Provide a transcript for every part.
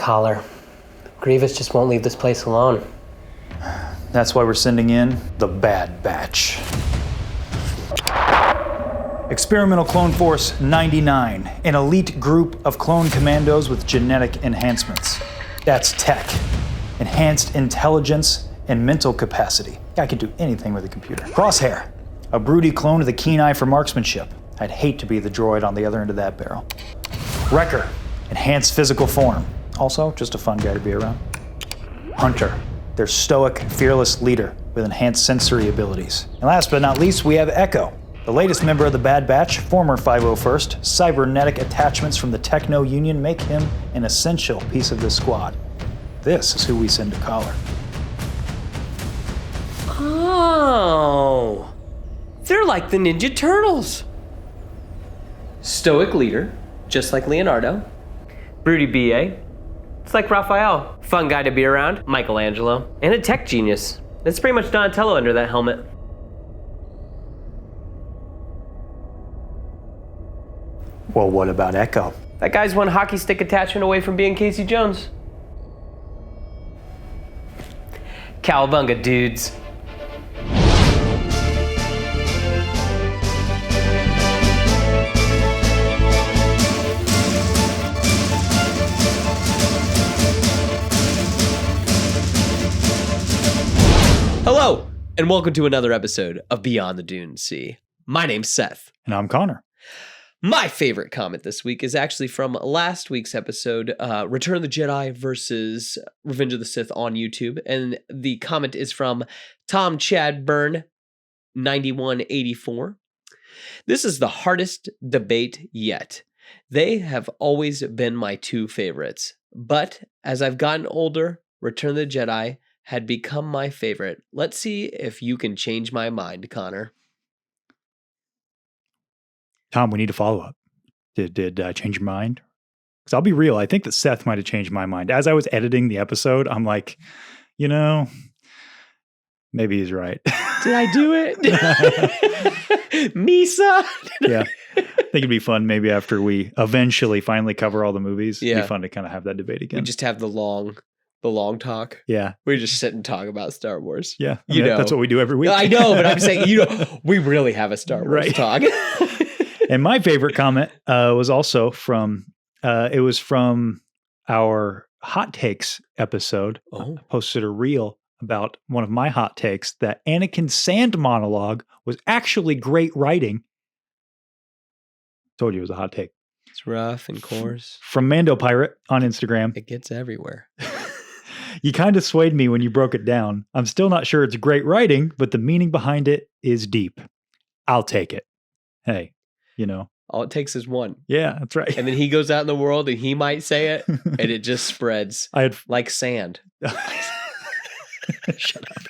Collar. Grievous just won't leave this place alone. That's why we're sending in the Bad Batch. Experimental Clone Force 99, an elite group of clone commandos with genetic enhancements. That's tech, enhanced intelligence, and mental capacity. I could do anything with a computer. Crosshair, a broody clone with a keen eye for marksmanship. I'd hate to be the droid on the other end of that barrel. Wrecker, enhanced physical form. Also, just a fun guy to be around. Hunter, their stoic, fearless leader with enhanced sensory abilities. And last but not least, we have Echo, the latest member of the Bad Batch, former 501st. Cybernetic attachments from the Techno Union make him an essential piece of this squad. This is who we send to Collar. Oh, they're like the Ninja Turtles. Stoic leader, just like Leonardo. Broody BA, it's like Raphael. Fun guy to be around, Michelangelo. And a tech genius. That's pretty much Donatello under that helmet. Well, what about Echo? That guy's one hockey stick attachment away from being Casey Jones. Cowabunga, dudes. Hello, and welcome to another episode of Beyond the Dune Sea. My name's Seth. And I'm Konnor. My favorite comment this week is actually from last week's episode, Return of the Jedi versus Revenge of the Sith on YouTube. And the comment is from Tom Chadburn, 9184. This is the hardest debate yet. They have always been my two favorites. But as I've gotten older, Return of the Jedi had become my favorite. Let's see if you can change my mind, Konnor. Tom, we need a follow-up. Did I change your mind? Because I'll be real, I think that Seth might have changed my mind. As I was editing the episode, I'm like, maybe he's right. Did I do it? Misa? Yeah. I think it'd be fun maybe after we eventually finally cover all the movies. Yeah. It'd be fun to kind of have that debate again. We just have the long talk. Yeah. We just sit and talk about Star Wars. Yeah. That's what we do every week. I know, but I'm saying, we really have a Star Wars talk. And my favorite comment was also from our hot takes episode. Oh. I posted a reel about one of my hot takes that Anakin's sand monologue was actually great writing. Told you it was a hot take. It's rough and coarse. From Mando Pirate on Instagram. It gets everywhere. You kind of swayed me when you broke it down. I'm still not sure it's great writing, but the meaning behind it is deep. I'll take it. Hey, all it takes is one. Yeah, that's right. And then he goes out in the world and he might say it and it just spreads like sand. Shut up.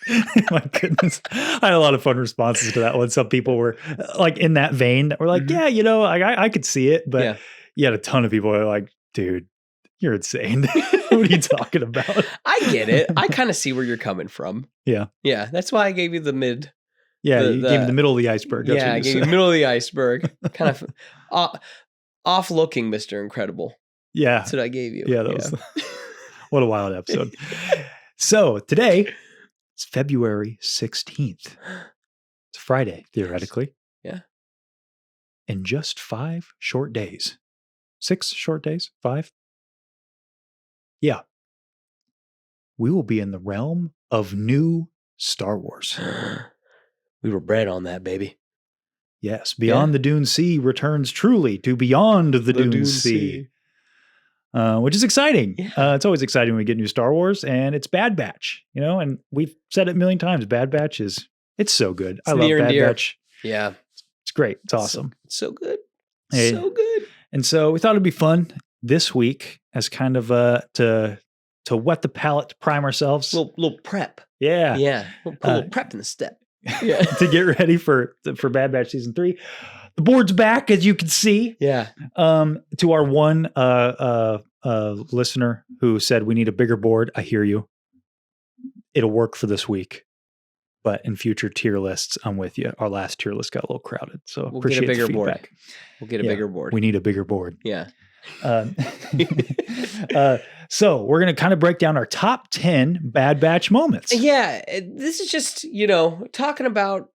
My goodness. I had a lot of fun responses to that one. Some people were like in that vein that were like, yeah, I could see it. But you had a ton of people who were like, dude, you're insane. What are you talking about? I get it. I kind of see where you're coming from. Yeah. Yeah. That's why I gave you the mid. Yeah, you gave me the middle of the iceberg. That's I gave you the middle of the iceberg. Kind of off-looking Mr. Incredible. Yeah. That's what I gave you. Yeah, that was what a wild episode. So today is February 16th. It's Friday, theoretically. Yeah. In just 5 short days. 6 short days? 5? Yeah. We will be in the realm of new Star Wars. We were bred on that, baby. Yes. Beyond the Dune Sea returns truly to Beyond the Dune Sea. Which is exciting. Yeah. It's always exciting when we get new Star Wars, and it's Bad Batch, and we've said it a million times. Bad Batch it's so good. I love Bad Batch. Yeah. It's great. It's awesome. It's so good. Hey. So good. And so we thought it'd be fun this week as kind of to wet the palate, to prime ourselves. Little prep. Yeah. Yeah. Put a little prep in the step. Yeah. To get ready for Bad Batch Season 3. The board's back, as you can see. Yeah. To our one listener who said we need a bigger board, I hear you. It'll work for this week. But in future tier lists, I'm with you. Our last tier list got a little crowded. So we'll appreciate get a bigger the feedback. Board. We'll get a bigger board. We need a bigger board. Yeah. So we're going to kind of break down our top 10 Bad Batch moments. Yeah, this is just, talking about,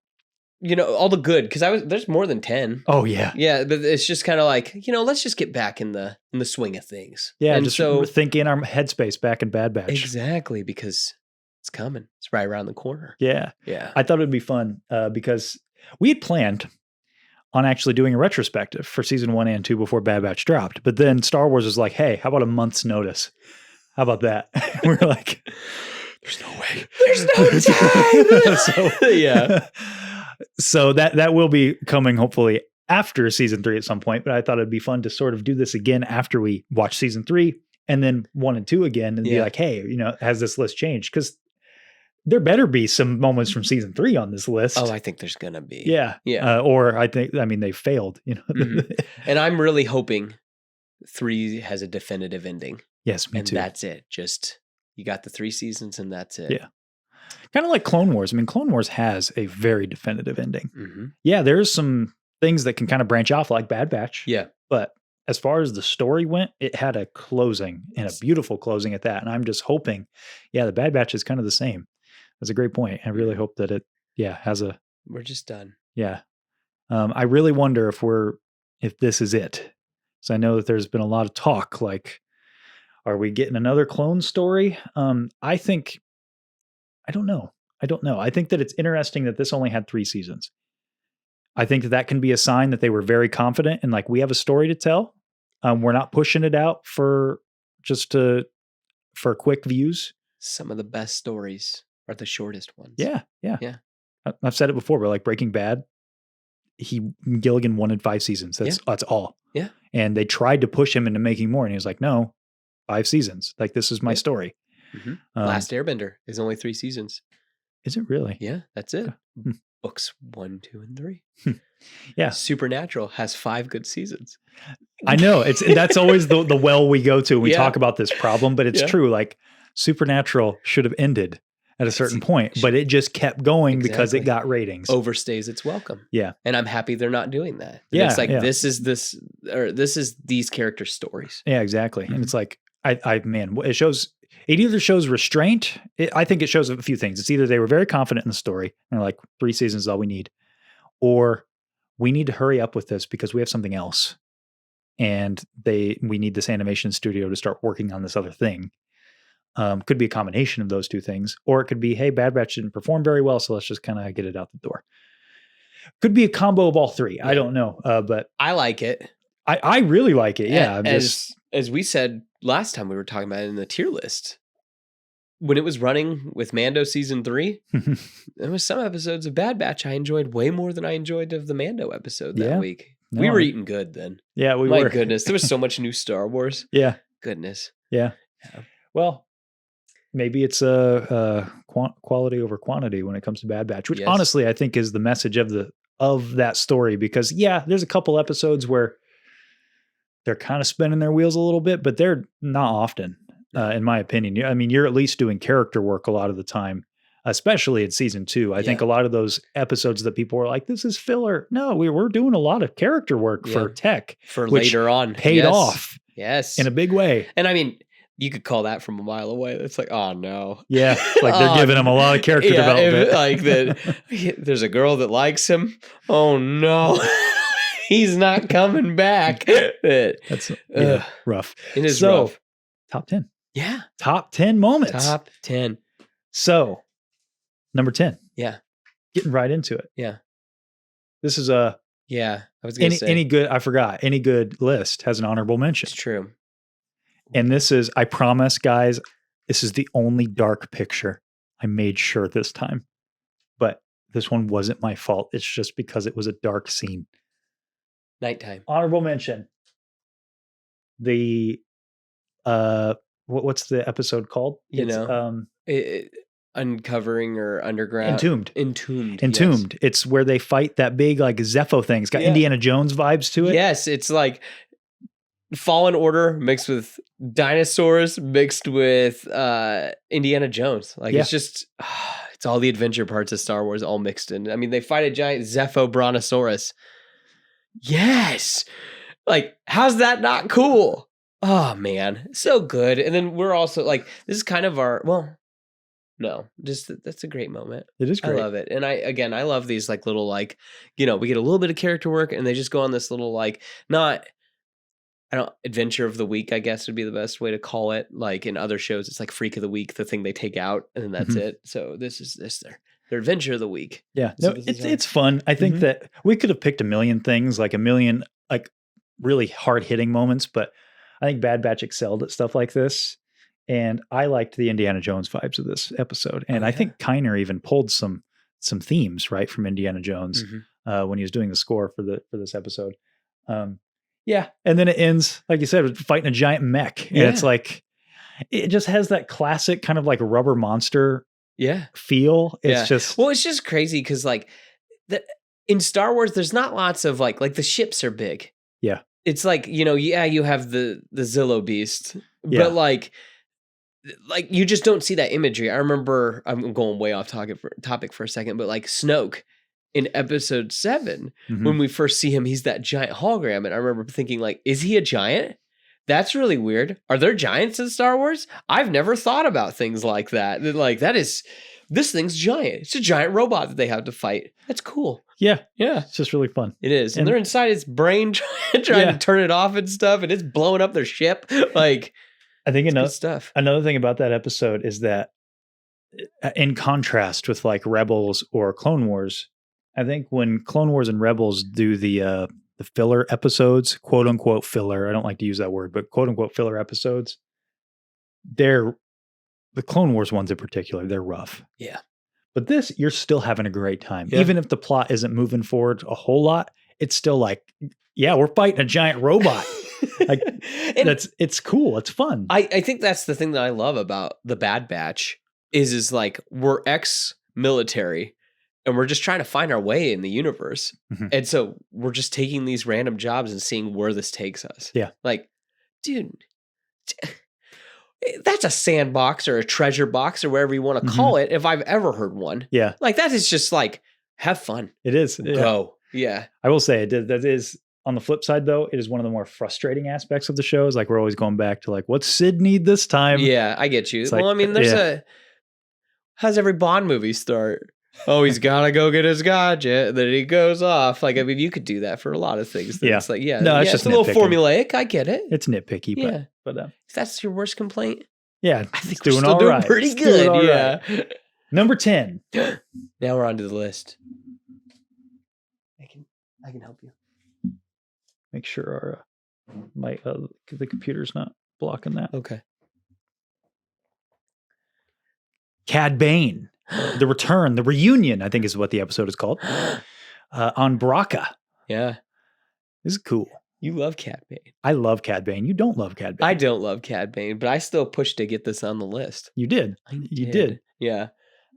all the good, because there's more than 10. Oh, yeah. Yeah, but it's just kind of like, let's just get back in the swing of things. Yeah, and just so think in our headspace back in Bad Batch. Exactly, because it's coming. It's right around the corner. Yeah. Yeah. I thought it would be fun because we had planned on actually doing a retrospective for season 1 and 2 before Bad Batch dropped. But then Star Wars was like, hey, how about a month's notice? How about that? We were like, there's no way. There's no time. So, yeah. So that will be coming hopefully after season 3 at some point. But I thought it'd be fun to sort of do this again after we watch season 3 and then 1 and 2 again and be like, hey, has this list changed? Because there better be some moments from season 3 on this list. Oh, I think there's going to be. Yeah. Yeah. Or they failed, Mm-hmm. And I'm really hoping 3 has a definitive ending. Yes, me too. And that's it. Just, you got the 3 seasons and that's it. Yeah. Kind of like Clone Wars. I mean, Clone Wars has a very definitive ending. Mm-hmm. Yeah, there's some things that can kind of branch off like Bad Batch. Yeah. But as far as the story went, it had a closing and a beautiful closing at that. And I'm just hoping, the Bad Batch is kind of the same. That's a great point. I really hope that it, has a... We're just done. Yeah. I really wonder if this is it. So I know that there's been a lot of talk, like, are we getting another clone story? I don't know. I think that it's interesting that this only had 3 seasons. I think that can be a sign that they were very confident and like, we have a story to tell. We're not pushing it out for quick views. Some of the best stories are the shortest ones. Yeah. Yeah. I've said it before, but like Breaking Bad, Gilligan wanted 5 seasons. That's all. Yeah. And they tried to push him into making more. And he was like, no, 5 seasons. Like, this is my story. Mm-hmm. Last Airbender is only 3 seasons. Is it really? Yeah, that's it. Books 1, 2, and 3. Yeah. Supernatural has 5 good seasons. I know. That's always the well we go to when we talk about this problem, but it's true. Like, Supernatural should have ended at a certain point, but it just kept going because it got ratings. Overstays its welcome. Yeah. And I'm happy they're not doing that. Yeah. It's like, this is these character stories. Yeah, exactly. Mm-hmm. And it's like, it either shows restraint. I think it shows a few things. It's either they were very confident in the story and they're like, 3 seasons is all we need, or we need to hurry up with this because we have something else. And we need this animation studio to start working on this other thing. Could be a combination of those 2 things, or it could be, hey, Bad Batch didn't perform very well, so let's just kind of get it out the door. Could be a combo of all 3. Yeah. I don't know, but I like it. I really like it. Yeah, as we said last time we were talking about it in the tier list, when it was running with Mando season 3, there was some episodes of Bad Batch I enjoyed way more than I enjoyed of the Mando episode that week. No, we were eating good then. Yeah, we were. My goodness, there was so much new Star Wars. Yeah, goodness. Yeah. Well, maybe it's quality over quantity when it comes to Bad Batch, which honestly I think is the message of that story. Because there's a couple episodes where they're kind of spinning their wheels a little bit, but they're not often, in my opinion. I mean, you're at least doing character work a lot of the time, especially in season 2. I think a lot of those episodes that people were like, this is filler. No, we're doing a lot of character work for Tech. For later on. Paid off. Yes. In a big way. And I mean, you could call that from a mile away. It's like, oh no. Yeah. Like they're giving him a lot of character development. There's a girl that likes him. Oh no. He's not coming back. That's rough. It is rough. Top 10. Yeah. Top 10 moments. Top 10. So, number 10. Yeah. Getting right into it. Yeah. This is I was going to say. Any good list has an honorable mention. It's true. And this is, I promise, guys, this is the only dark picture I made sure this time. But this one wasn't my fault. It's just because it was a dark scene. Nighttime. Honorable mention. The what's the episode called? Uncovering or underground. Entombed. Yes. It's where they fight that big like Zepho thing. It's got Indiana Jones vibes to it. Yes, it's like Fallen Order mixed with dinosaurs mixed with Indiana Jones. Like it's just it's all the adventure parts of Star Wars all mixed in. I mean, they fight a giant Zepho brontosaurus. Yes. Like, how's that not cool? Oh man, so good. And then we're also like, this is kind of no, just that's a great moment. It is great. I love it. And I love these like little like, we get a little bit of character work and they just go on this little like, adventure of the week, I guess would be the best way to call it. Like in other shows, it's like freak of the week, the thing they take out, and then that's it. So this is their adventure of the week. Yeah, So no, it's fun. I think Mhm. that we could have picked a million things, like a million like really hard hitting moments, but I think Bad Batch excelled at stuff like this. And I liked the Indiana Jones vibes of this episode. And I think Konnor even pulled some themes right from Indiana Jones when he was doing the score for this episode. Yeah. And then it ends, like you said, with fighting a giant mech. And it's like, it just has that classic kind of like rubber monster feel. It's just, well, it's just crazy because like in Star Wars, there's not lots of like the ships are big. Yeah. It's like, you have the Zillo beast, but like you just don't see that imagery. I remember, I'm going way off topic for a second, but like Snoke in episode 7, when we first see him, he's that giant hologram. And I remember thinking like, is he a giant? That's really weird. Are there giants in Star Wars? I've never thought about things like that. Like this thing's giant. It's a giant robot that they have to fight. That's cool. Yeah. Yeah. It's just really fun. It is. And they're inside its brain trying to turn it off and stuff. And it's blowing up their ship. Like, I think stuff. Another thing about that episode is that in contrast with like Rebels or Clone Wars, I think when Clone Wars and Rebels do the filler episodes, quote unquote filler, I don't like to use that word, but quote unquote filler episodes, the Clone Wars ones in particular, they're rough. Yeah. But this, you're still having a great time. Yeah. Even if the plot isn't moving forward a whole lot, it's still like, yeah, we're fighting a giant robot. Like it's cool. It's fun. I think that's the thing that I love about the Bad Batch is like we're ex-military and we're just trying to find our way in the universe. And so we're just taking these random jobs and seeing where this takes us. Yeah. Like, dude, that's a sandbox or a treasure box or whatever you want to call it, if I've ever heard one. Yeah. Like that is just like, have fun. It is. Go. Yeah. I will say that is, on the flip side though, it is one of the more frustrating aspects of the show. Is like we're always going back to like, what's Sid need this time? Yeah, I get you. It's well, like, I mean, there's how's every Bond movie start? Oh, he's got to go get his gadget. Then he goes off. Like, I mean, you could do that for a lot of things. It's like, no, it's just a little formulaic. I get it. It's nitpicky, but if that's your worst complaint, yeah, I think we're we're still doing pretty good. Yeah. Number 10. Now we're on to the list. I can help you. Make sure the computer's not blocking that. Okay. Cad Bane, the return, the reunion, I think is what the episode is called. On Braca. Yeah. This is cool. You love Cad Bane. I love Cad Bane. You don't love Cad Bane. I don't love Cad Bane, but I still pushed to get this on the list. You did. You did. Yeah.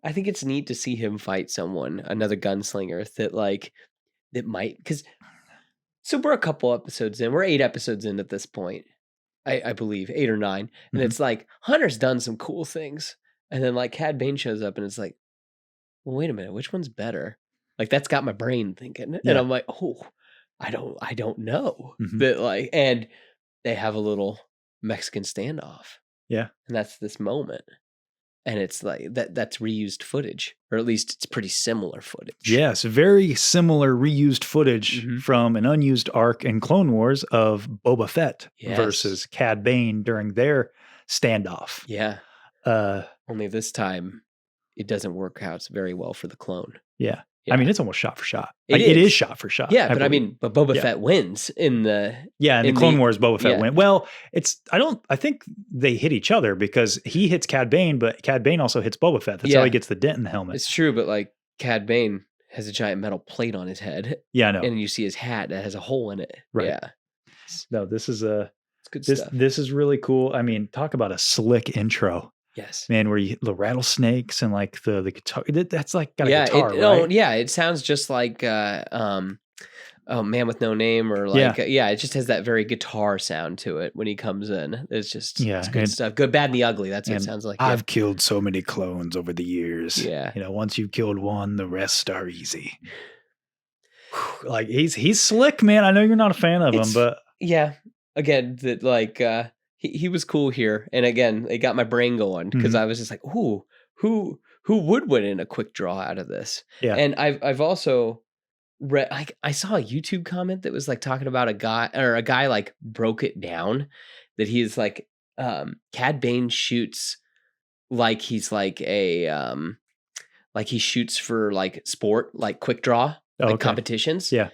I think it's neat to see him fight someone, another gunslinger that might, because so we're a couple episodes in. We're 8 episodes in at this point, I believe, 8 or 9. And it's like, Hunter's done some cool things. And then like Cad Bane shows up and it's like, well, wait a minute, which one's better? Like that's got my brain thinking. Yeah. And I'm like, oh, I don't know. That like, and they have a little Mexican standoff. Yeah. And that's this moment. And it's like that's reused footage, or at least it's pretty similar footage. Yes, very similar reused footage from an unused arc in Clone Wars of Boba Fett versus Cad Bane during their standoff. Yeah. Only this time it doesn't work out very well for the clone. Yeah. I mean, it's almost shot for shot. It is shot for shot. Yeah, but Boba Fett wins in the... Yeah, in the Clone Wars, Boba Fett wins. Well, I think they hit each other because he hits Cad Bane, but Cad Bane also hits Boba Fett. That's how he gets the dent in the helmet. It's true, but like Cad Bane has a giant metal plate on his head. Yeah, I know. And you see his hat that has a hole in it. Right. Yeah. No, this is it's good stuff. This is really cool. I mean, talk about a slick intro. Yes, man, where the rattlesnakes and like the guitar, that's like got a guitar, right? It sounds just like Man with No Name, or like it just has that very guitar sound to it when he comes in. It's just it's good stuff. Good, Bad, and the Ugly. That's what it sounds like. I've killed so many clones over the years. Yeah, once you've killed one, the rest are easy. Like he's slick, man. I know you're not a fan of him, but again, that like. he was cool here. And again, it got my brain going because I was just like, ooh, who would win in a quick draw out of this? Yeah. And I've also read, I saw a YouTube comment that was like talking about a guy like broke it down that he's like, Cad Bane shoots like he's like like he shoots for like sport, like quick draw, like competitions. Yeah.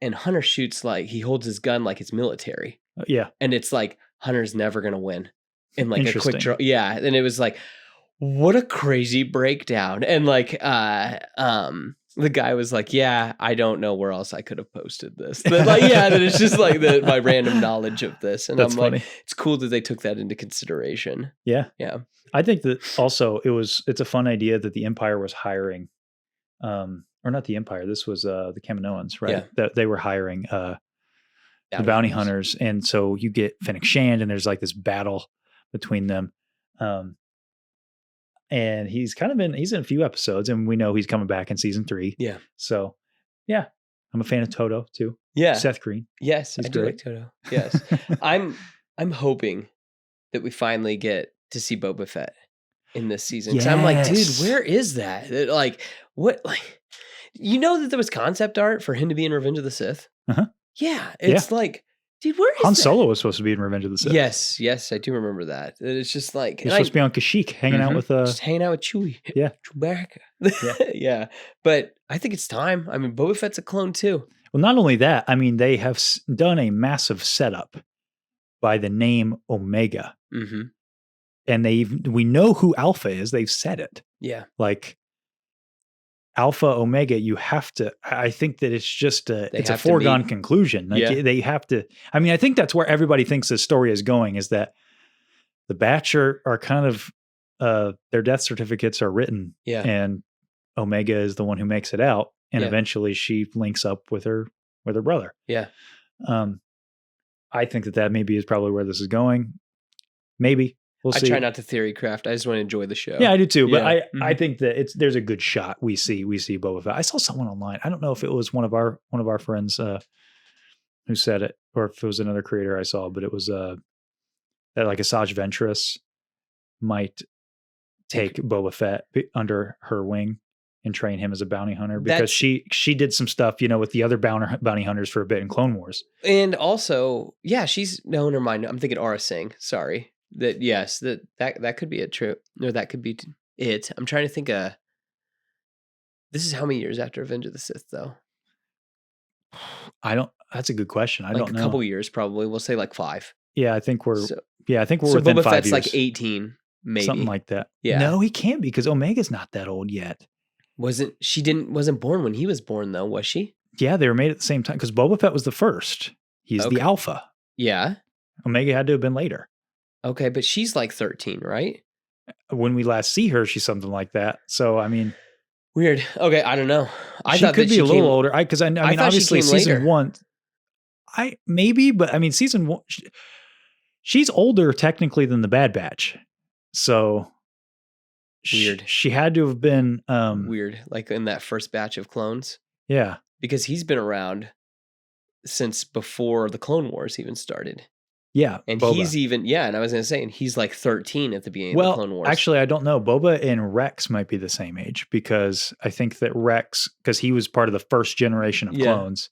And Hunter shoots like he holds his gun like it's military. Yeah. And it's like Hunter's never going to win in like a quick draw. Yeah. And it was like, what a crazy breakdown. And like, the guy was like, yeah, I don't know where else I could have posted this. But like, yeah, that it's just like my random knowledge of this. And That's I'm funny. like, it's cool that they took that into consideration. Yeah. Yeah. I think that also it's a fun idea that the Empire was hiring, or not the Empire. This was the Kaminoans, right? Yeah. That they were hiring the bounty hunters. And so you get Fennec Shand and there's like this battle between them. And he's in a few episodes and we know he's coming back in season 3. Yeah. So yeah, I'm a fan of Toto too. Yeah. Seth Green. Yes. He's I do great. like Toto. Yes. I'm hoping that we finally get to see Boba Fett in this season. Yes. I'm like, dude, where is that? Like, what, like, you know that there was concept art for him to be in Revenge of the Sith? Uh-huh. Yeah. It's like, dude, where is Han that? Solo was supposed to be in Revenge of the Sith. Yes, I do remember that. It's just like he's supposed to be on Kashyyyk, hanging out with just hanging out with Chewie. Yeah, Chewbacca. Yeah. Yeah, but I think it's time. I mean, Boba Fett's a clone too. Well, not only that, I mean, they have done a massive setup by the name Omega, and we know who Alpha is. They've said it. Yeah, like Alpha Omega, you have to. I think that it's just it's a foregone conclusion. Like they have to. I mean, I think that's where everybody thinks the story is going. Is that the Batch are kind of their death certificates are written, and Omega is the one who makes it out, and eventually she links up with her brother. Yeah. I think that maybe is probably where this is going. Maybe. We'll see. I try not to theory craft. I just want to enjoy the show. Yeah, I do too. But I think that there's a good shot. We see Boba Fett. I saw someone online. I don't know if it was one of our friends who said it, or if it was another creator I saw. But it was that like Asajj Ventress might take Boba Fett under her wing and train him as a bounty hunter because she did some stuff, with the other bounty hunters for a bit in Clone Wars. And also, she's never mind. I'm thinking Aura Singh. Sorry. That yes, that could be it. True, or that could be it. I'm trying to think. This is how many years after Revenge of the Sith, though? That's a good question. I don't know. A couple years, probably. We'll say like 5. Yeah, I think we're. I think we're so within Boba 5 Fett's years. like 18, maybe something like that. Yeah. No, he can't be because Omega's not that old yet. Wasn't born when he was born though, was she? Yeah, they were made at the same time because Boba Fett was the first. He's the alpha. Yeah. Omega had to have been later. Okay, but she's like 13, right? When we last see her, she's something like that. So, I mean. Weird. Okay, I don't know. I thought could be a little older. Because I mean, obviously season 1. Maybe, but I mean, season 1, she's older technically than the Bad Batch. So. Weird. She had to have been. Weird. Like in that first batch of clones. Yeah. Because he's been around since before the Clone Wars even started. Yeah. And Boba. he's even, and I was going to say, and he's like 13 at the beginning of the Clone Wars. Actually, I don't know. Boba and Rex might be the same age because I think that Rex, because he was part of the first generation of clones.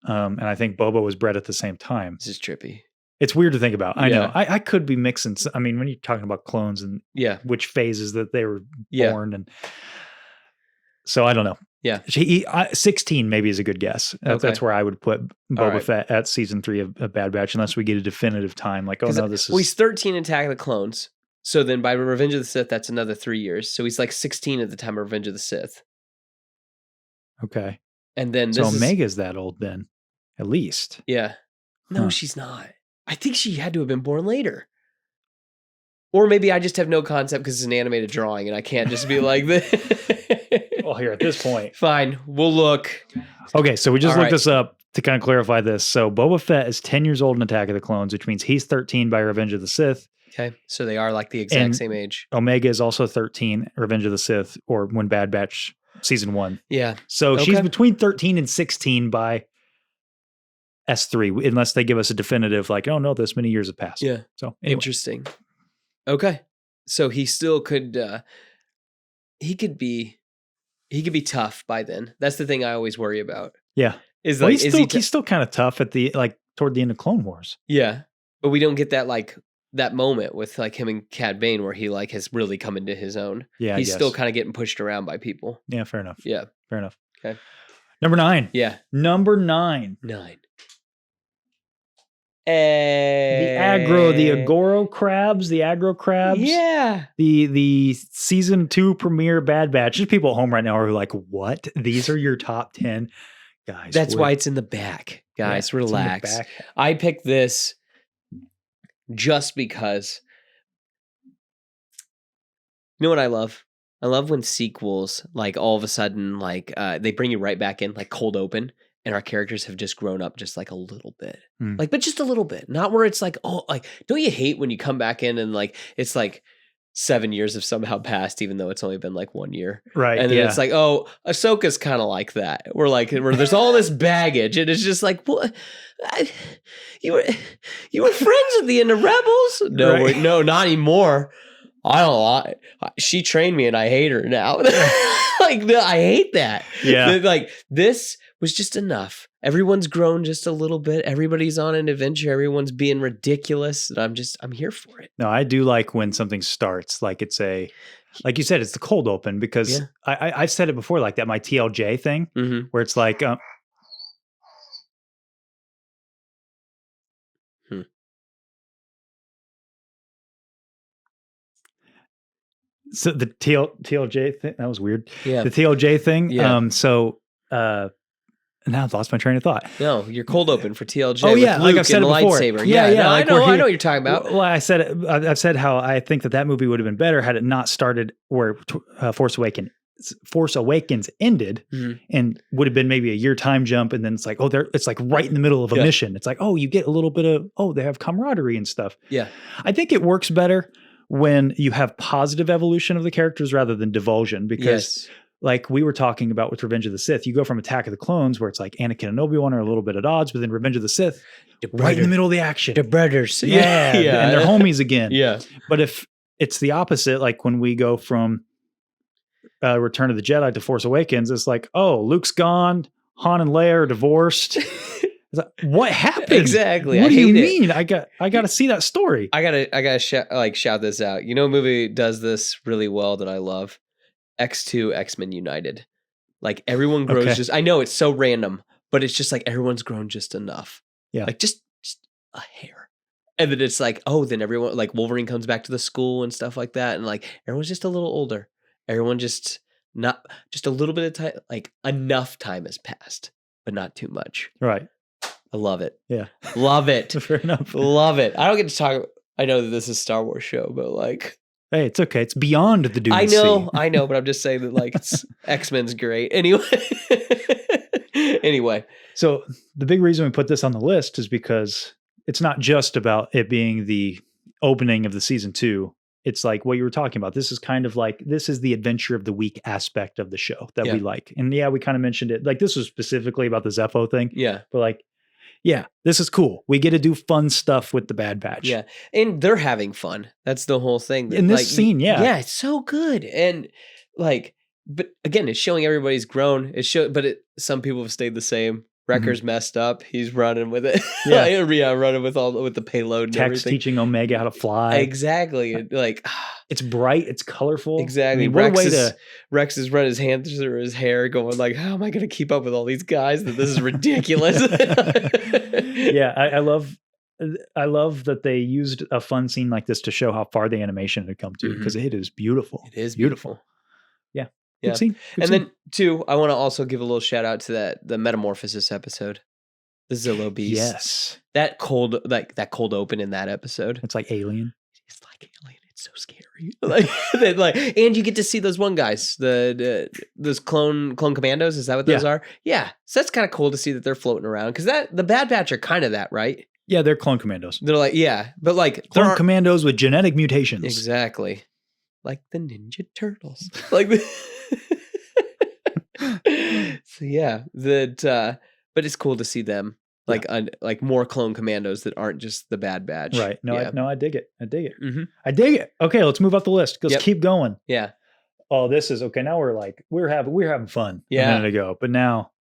And I think Boba was bred at the same time. This is trippy. It's weird to think about. I know. I could be mixing. I mean, when you're talking about clones and which phases that they were born. And so I don't know. Yeah. 16 maybe is a good guess. That's where I would put Boba Fett at season 3 of Bad Batch, unless we get a definitive time. Like, oh no, this is. Well, he's 13 in Attack of the Clones. So then by Revenge of the Sith, that's another 3 years. So he's like 16 at the time of Revenge of the Sith. Okay. And then so Omega's that old then, at least. Yeah. No, she's not. I think she had to have been born later. Or maybe I just have no concept because it's an animated drawing and I can't just be like this. Well, here at this point. Fine. We'll look. Okay, so we just looked this up to kind of clarify this. So Boba Fett is 10 years old in Attack of the Clones, which means he's 13 by Revenge of the Sith. Okay, so they are like the exact same age. Omega is also 13, Revenge of the Sith, or when Bad Batch season 1. Yeah. So she's between 13 and 16 by S3 unless they give us a definitive like, oh no, this many years have passed. Yeah. So anyway. Interesting. Okay. So he still could he could be tough by then. That's the thing I always worry about. Yeah. Is well, like he's still kind of tough at the toward the end of Clone Wars. Yeah. But we don't get that that moment with like him and Cad Bane where he like has really come into his own. Yeah. He's still kind of getting pushed around by people. Yeah, fair enough. Yeah. Fair enough. Okay. Number 9. Yeah. Number 9. 9. The Agoro crabs. Yeah. The season 2 premiere Bad Batch. There's people at home right now who are like, what? These are your top 10 guys. That's why it's in the back. Guys, relax. Back. I picked this just because. You know what I love? I love when sequels, like all of a sudden, like they bring you right back in, like cold open, and our characters have just grown up just like a little bit. Like, but just a little bit. Not where it's like, oh, like, don't you hate when you come back in and like, it's like 7 years have somehow passed, even though it's only been like 1 year. Right. And then it's like, oh, Ahsoka's kind of like that. Where there's all this baggage, and it's just like, what? You were friends at the end of Rebels? No, Right. no, not anymore. I don't lie. She trained me and I hate her now. Like, no, I hate that. Yeah. Like, this was just enough. Everyone's grown just a little bit. Everybody's on an adventure. Everyone's being ridiculous. And I'm here for it. No, I do like when something starts, like it's like you said, it's the cold open, because I've said it before, like that, my TLJ thing, where it's like, so the TLJ thing, that was weird. Yeah. The TLJ thing. Yeah. Now I've lost my train of thought. No, you're cold open for TLJ. Oh yeah, with like Luke I've said and it before. Lightsaber. Yeah. No, like I know what you're talking about. Well, I've said how I think that movie would have been better had it not started where Force Awakens ended, and would have been maybe a year time jump, and then it's like, oh, it's like right in the middle of a mission. It's like, oh, you get a little bit of, oh, they have camaraderie and stuff. Yeah, I think it works better when you have positive evolution of the characters rather than divulsion, because like we were talking about with Revenge of the Sith, you go from Attack of the Clones where it's like Anakin and Obi-Wan are a little bit at odds, but then Revenge of the Sith, right in the middle of the action. The brothers. Yeah. And they're homies again. Yeah. But if it's the opposite, like when we go from Return of the Jedi to Force Awakens, it's like, oh, Luke's gone, Han and Leia are divorced. Like, what happened? Exactly. What do you mean? I got to see that story. I gotta shout this out. You know, a movie does this really well that I love. X2 X-Men United. Like everyone grows just. I know it's so random, but it's just like everyone's grown just enough. Yeah, like just a hair. And then it's like, oh, then everyone, like Wolverine comes back to the school and stuff like that, and like everyone's just a little older. Everyone just not just a little bit of time. Like enough time has passed, but not too much. Right. I love it. Yeah. Love it. Fair enough. Love it. I don't get to talk. I know that this is a Star Wars show, but like, hey, it's okay. It's beyond the Dune Sea. I know, but I'm just saying that like it's X-Men's great. Anyway. So the big reason we put this on the list is because it's not just about it being the opening of the season 2. It's like what you were talking about. This is kind of like, this is the adventure of the week aspect of the show that we like. And yeah, we kind of mentioned it. Like this was specifically about the Zepho thing. Yeah. But like, yeah, this is cool. We get to do fun stuff with the Bad Batch. Yeah. And they're having fun. That's the whole thing. In this scene, yeah. Yeah, it's so good. And like, but again, it's showing everybody's grown. Some people have stayed the same. Wrecker's messed up. He's running with it. Yeah. Running with the payload and Tech's everything. teaching Omega how to fly. Exactly. Like it's bright, it's colorful. Exactly. I mean, Rex has run his hand through his hair going like, how am I going to keep up with all these guys? That this is ridiculous. Yeah, I love that they used a fun scene like this to show how far the animation had come to, because it is beautiful. It is beautiful. Yeah. Yeah. Good scene. Then too, I want to also give a little shout out to the Metamorphosis episode. The Zillow Beast. Yes. That cold open in that episode. It's like Alien. It's like Alien. It's so scary. And you get to see those one guys, those clone commandos. Is that what those are? Yeah. So that's kind of cool to see that they're floating around, because the Bad Batch are kind of that, right? Yeah, they're clone commandos. They're like, yeah, but like clone commandos with genetic mutations. Exactly. Like the Ninja Turtles. Like so yeah, but it's cool to see them like more clone commandos that aren't just the Bad Batch. Right. No, Yeah. I dig it. I dig it. Mhm. I dig it. Okay, let's move up the list. Let's keep going. Yeah. Oh, this is okay. Now we're having fun a Yeah. minute ago, but now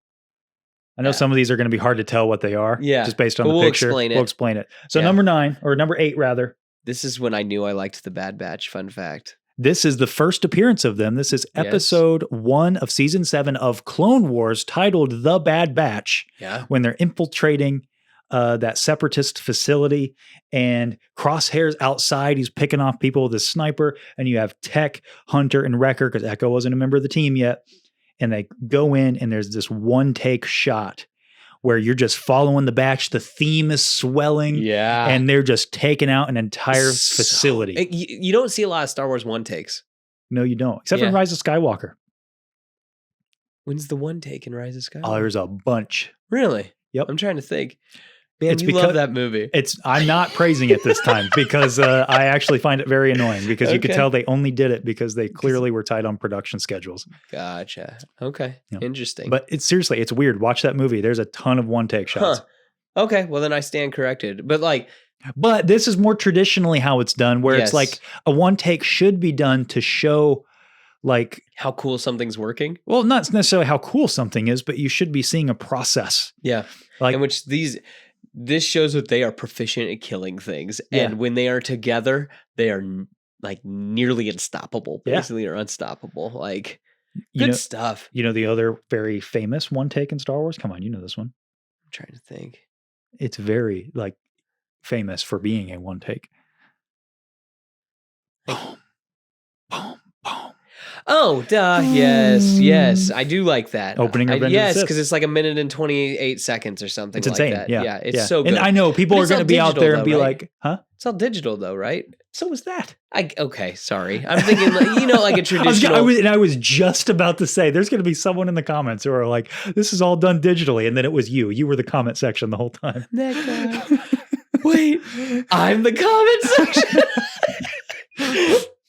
I know some of these are going to be hard to tell what they are. Yeah. Just based on But the we'll picture. explain it. We'll explain it. So Yeah. number 8 rather. This is when I knew I liked the Bad Batch. Fun fact. This is the first appearance of them. This is episode 1 of season 7 of Clone Wars, titled The Bad Batch. Yeah. When they're infiltrating that separatist facility, and Crosshair's outside. He's picking off people with his sniper, and you have Tech, Hunter, and Wrecker, because Echo wasn't a member of the team yet. And they go in, and there's this one take shot where you're just following the batch. The theme is swelling. Yeah. And they're just taking out an entire facility. You don't see a lot of Star Wars one takes. No, you don't. Except for Rise of Skywalker. When's the one take in Rise of Skywalker? Oh, there's a bunch. Really? Yep. I'm trying to think. Man, It's you because- love that movie. I'm not praising it this time because I actually find it very annoying because you could Okay. tell they only did it because they clearly were tight on production schedules. Gotcha. Okay. Yeah. Interesting. But it's weird. Watch that movie. There's a ton of one take shots. Okay. Well, then I stand corrected. But like, But this is more traditionally how it's done, where Yes. it's like a one take should be done to show like, how cool something's working. well, not necessarily how cool something is, but you should be seeing a process. Yeah. Like, In which this shows that they are proficient at killing things. Yeah. And when they are together, they are like nearly unstoppable, Yeah. basically, or unstoppable. Like, you good know, stuff. you know the other very famous one take in Star Wars? Come on, you know this one. I'm trying to think. It's very like famous for being a one take. Boom, boom, boom. Oh, duh. Yes. I do like that. Opening Revenge of the Yes, Sith. because it's like 1 minute and 28 seconds or something It's like insane. that. Yeah. It's so good. And I know people But are it's going to all be out digital there and though, be right? like, huh? It's all digital though, right? So was that. Okay, sorry. I'm thinking like, like a traditional. I was just about to say, there's going to be someone in the comments who are like, this is all done digitally. And then it was you. You were the comment section the whole time. That guy. Wait, I'm the comment section.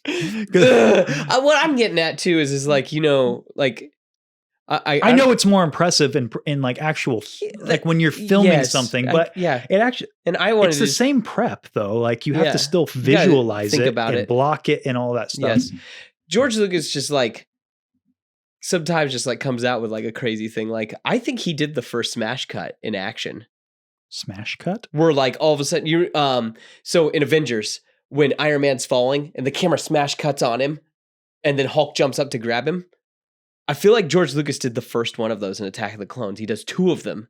What I'm getting at too is like, like I know it's more impressive in like actual, like when you're filming yes, something, but yeah. it actually, And I wanted it's the to same prep though. Like you have Yeah. to still gotta visualize think it about and it. block it and all that stuff. Yes. George Lucas just like sometimes just like comes out with like a crazy thing. Like I think he did the first smash cut in action. Smash cut? Where like all of a sudden you so in Avengers when Iron Man's falling and the camera smash cuts on him and then Hulk jumps up to grab him. I feel like George Lucas did the first one of those in Attack of the Clones. He does 2 of them.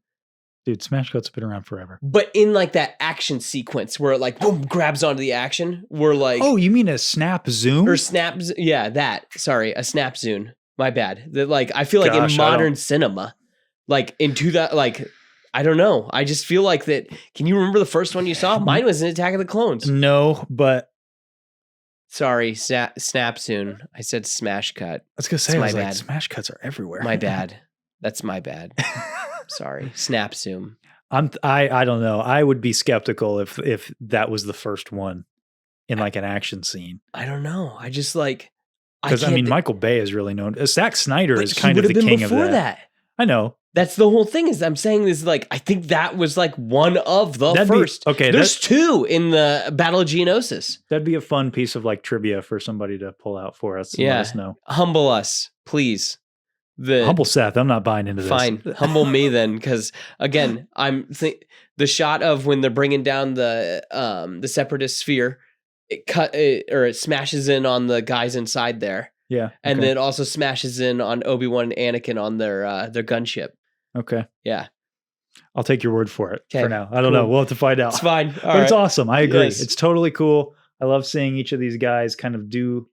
Dude, smash cut's been around forever. But in like that action sequence where it like boom grabs onto the action, we're like Oh, you mean a snap zoom? or snap yeah, that. Sorry, a snap zoom. My bad. That like I feel like Gosh, in modern cinema, like into that like I don't know. I just feel like that. Can you remember the first one you saw? Mine was in Attack of the Clones. No, but Sorry, snap soon. I said smash cut. I was gonna say, It's I my was like, bad. smash cuts are everywhere. My bad. That's my bad. Sorry. Snap zoom. I don't know. I would be skeptical if that was the first one in like an action scene. I don't know. I just like Because I can't mean, thi- Michael Bay is really known. Zack Snyder but is he kind of would the have been king of before that. I know. That's the whole thing is I'm saying this like I think that was like one of the That'd be- first. okay, There's 2 in the Battle of Geonosis. That'd be a fun piece of like trivia for somebody to pull out for us and let us know. Humble us, please. Humble Seth. I'm not buying into this. Fine, humble me then, because again, the shot of when they're bringing down the separatist sphere, it smashes in on the guys inside there, Yeah. and okay. then it also smashes in on Obi-Wan and Anakin on their gunship. Okay. Yeah, I'll take your word for it Okay, for now. I don't cool. know. We'll have to find out. it's fine. All But it's right. awesome. I agree. Yes. It's totally cool. I love seeing each of these guys kind of do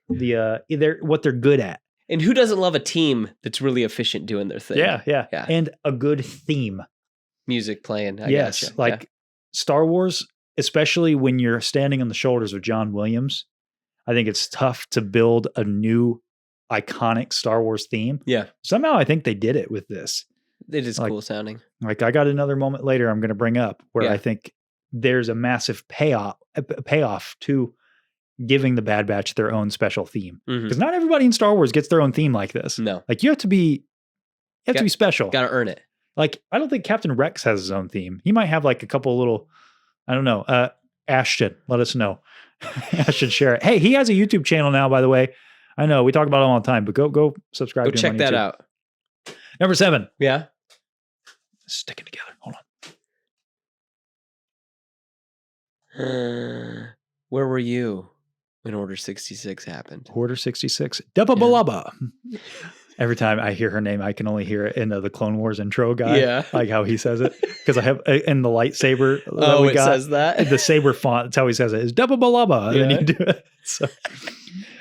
the either what they're good at. And who doesn't love a team that's really efficient doing their thing? Yeah. Yeah. And a good theme. Music playing. I Yes. gotcha. Like Yeah. Star Wars, especially when you're standing on the shoulders of John Williams, I think it's tough to build a new iconic Star Wars theme. Yeah, Somehow I think they did it with this. it is Like- cool sounding. Like I got another moment later I'm going to bring up where Yeah. I think there's a massive payoff to giving the Bad Batch their own special theme. Mhm. Because not everybody in Star Wars gets their own theme like this. No, Like you have to be Got- special. gotta earn it. Like, I don't think Captain Rex has his own theme. He might have like a couple little, I don't know. Ashton, let us know. I should share it. Hey, he has a YouTube channel now, by the way. I know we talk about him all the time, but go subscribe Go to him check on that YouTube. out. Number 7. Yeah. Sticking together. Hold Where were you when Order 66 happened? on. Order 66. Dubba. Every time I hear her name, I can only hear it in the Clone Wars intro guy. Yeah. Like how he says it. Because I have in the lightsaber that we it got, says that? the saber font, that's how he says it, is Dubba. And then you do it. So.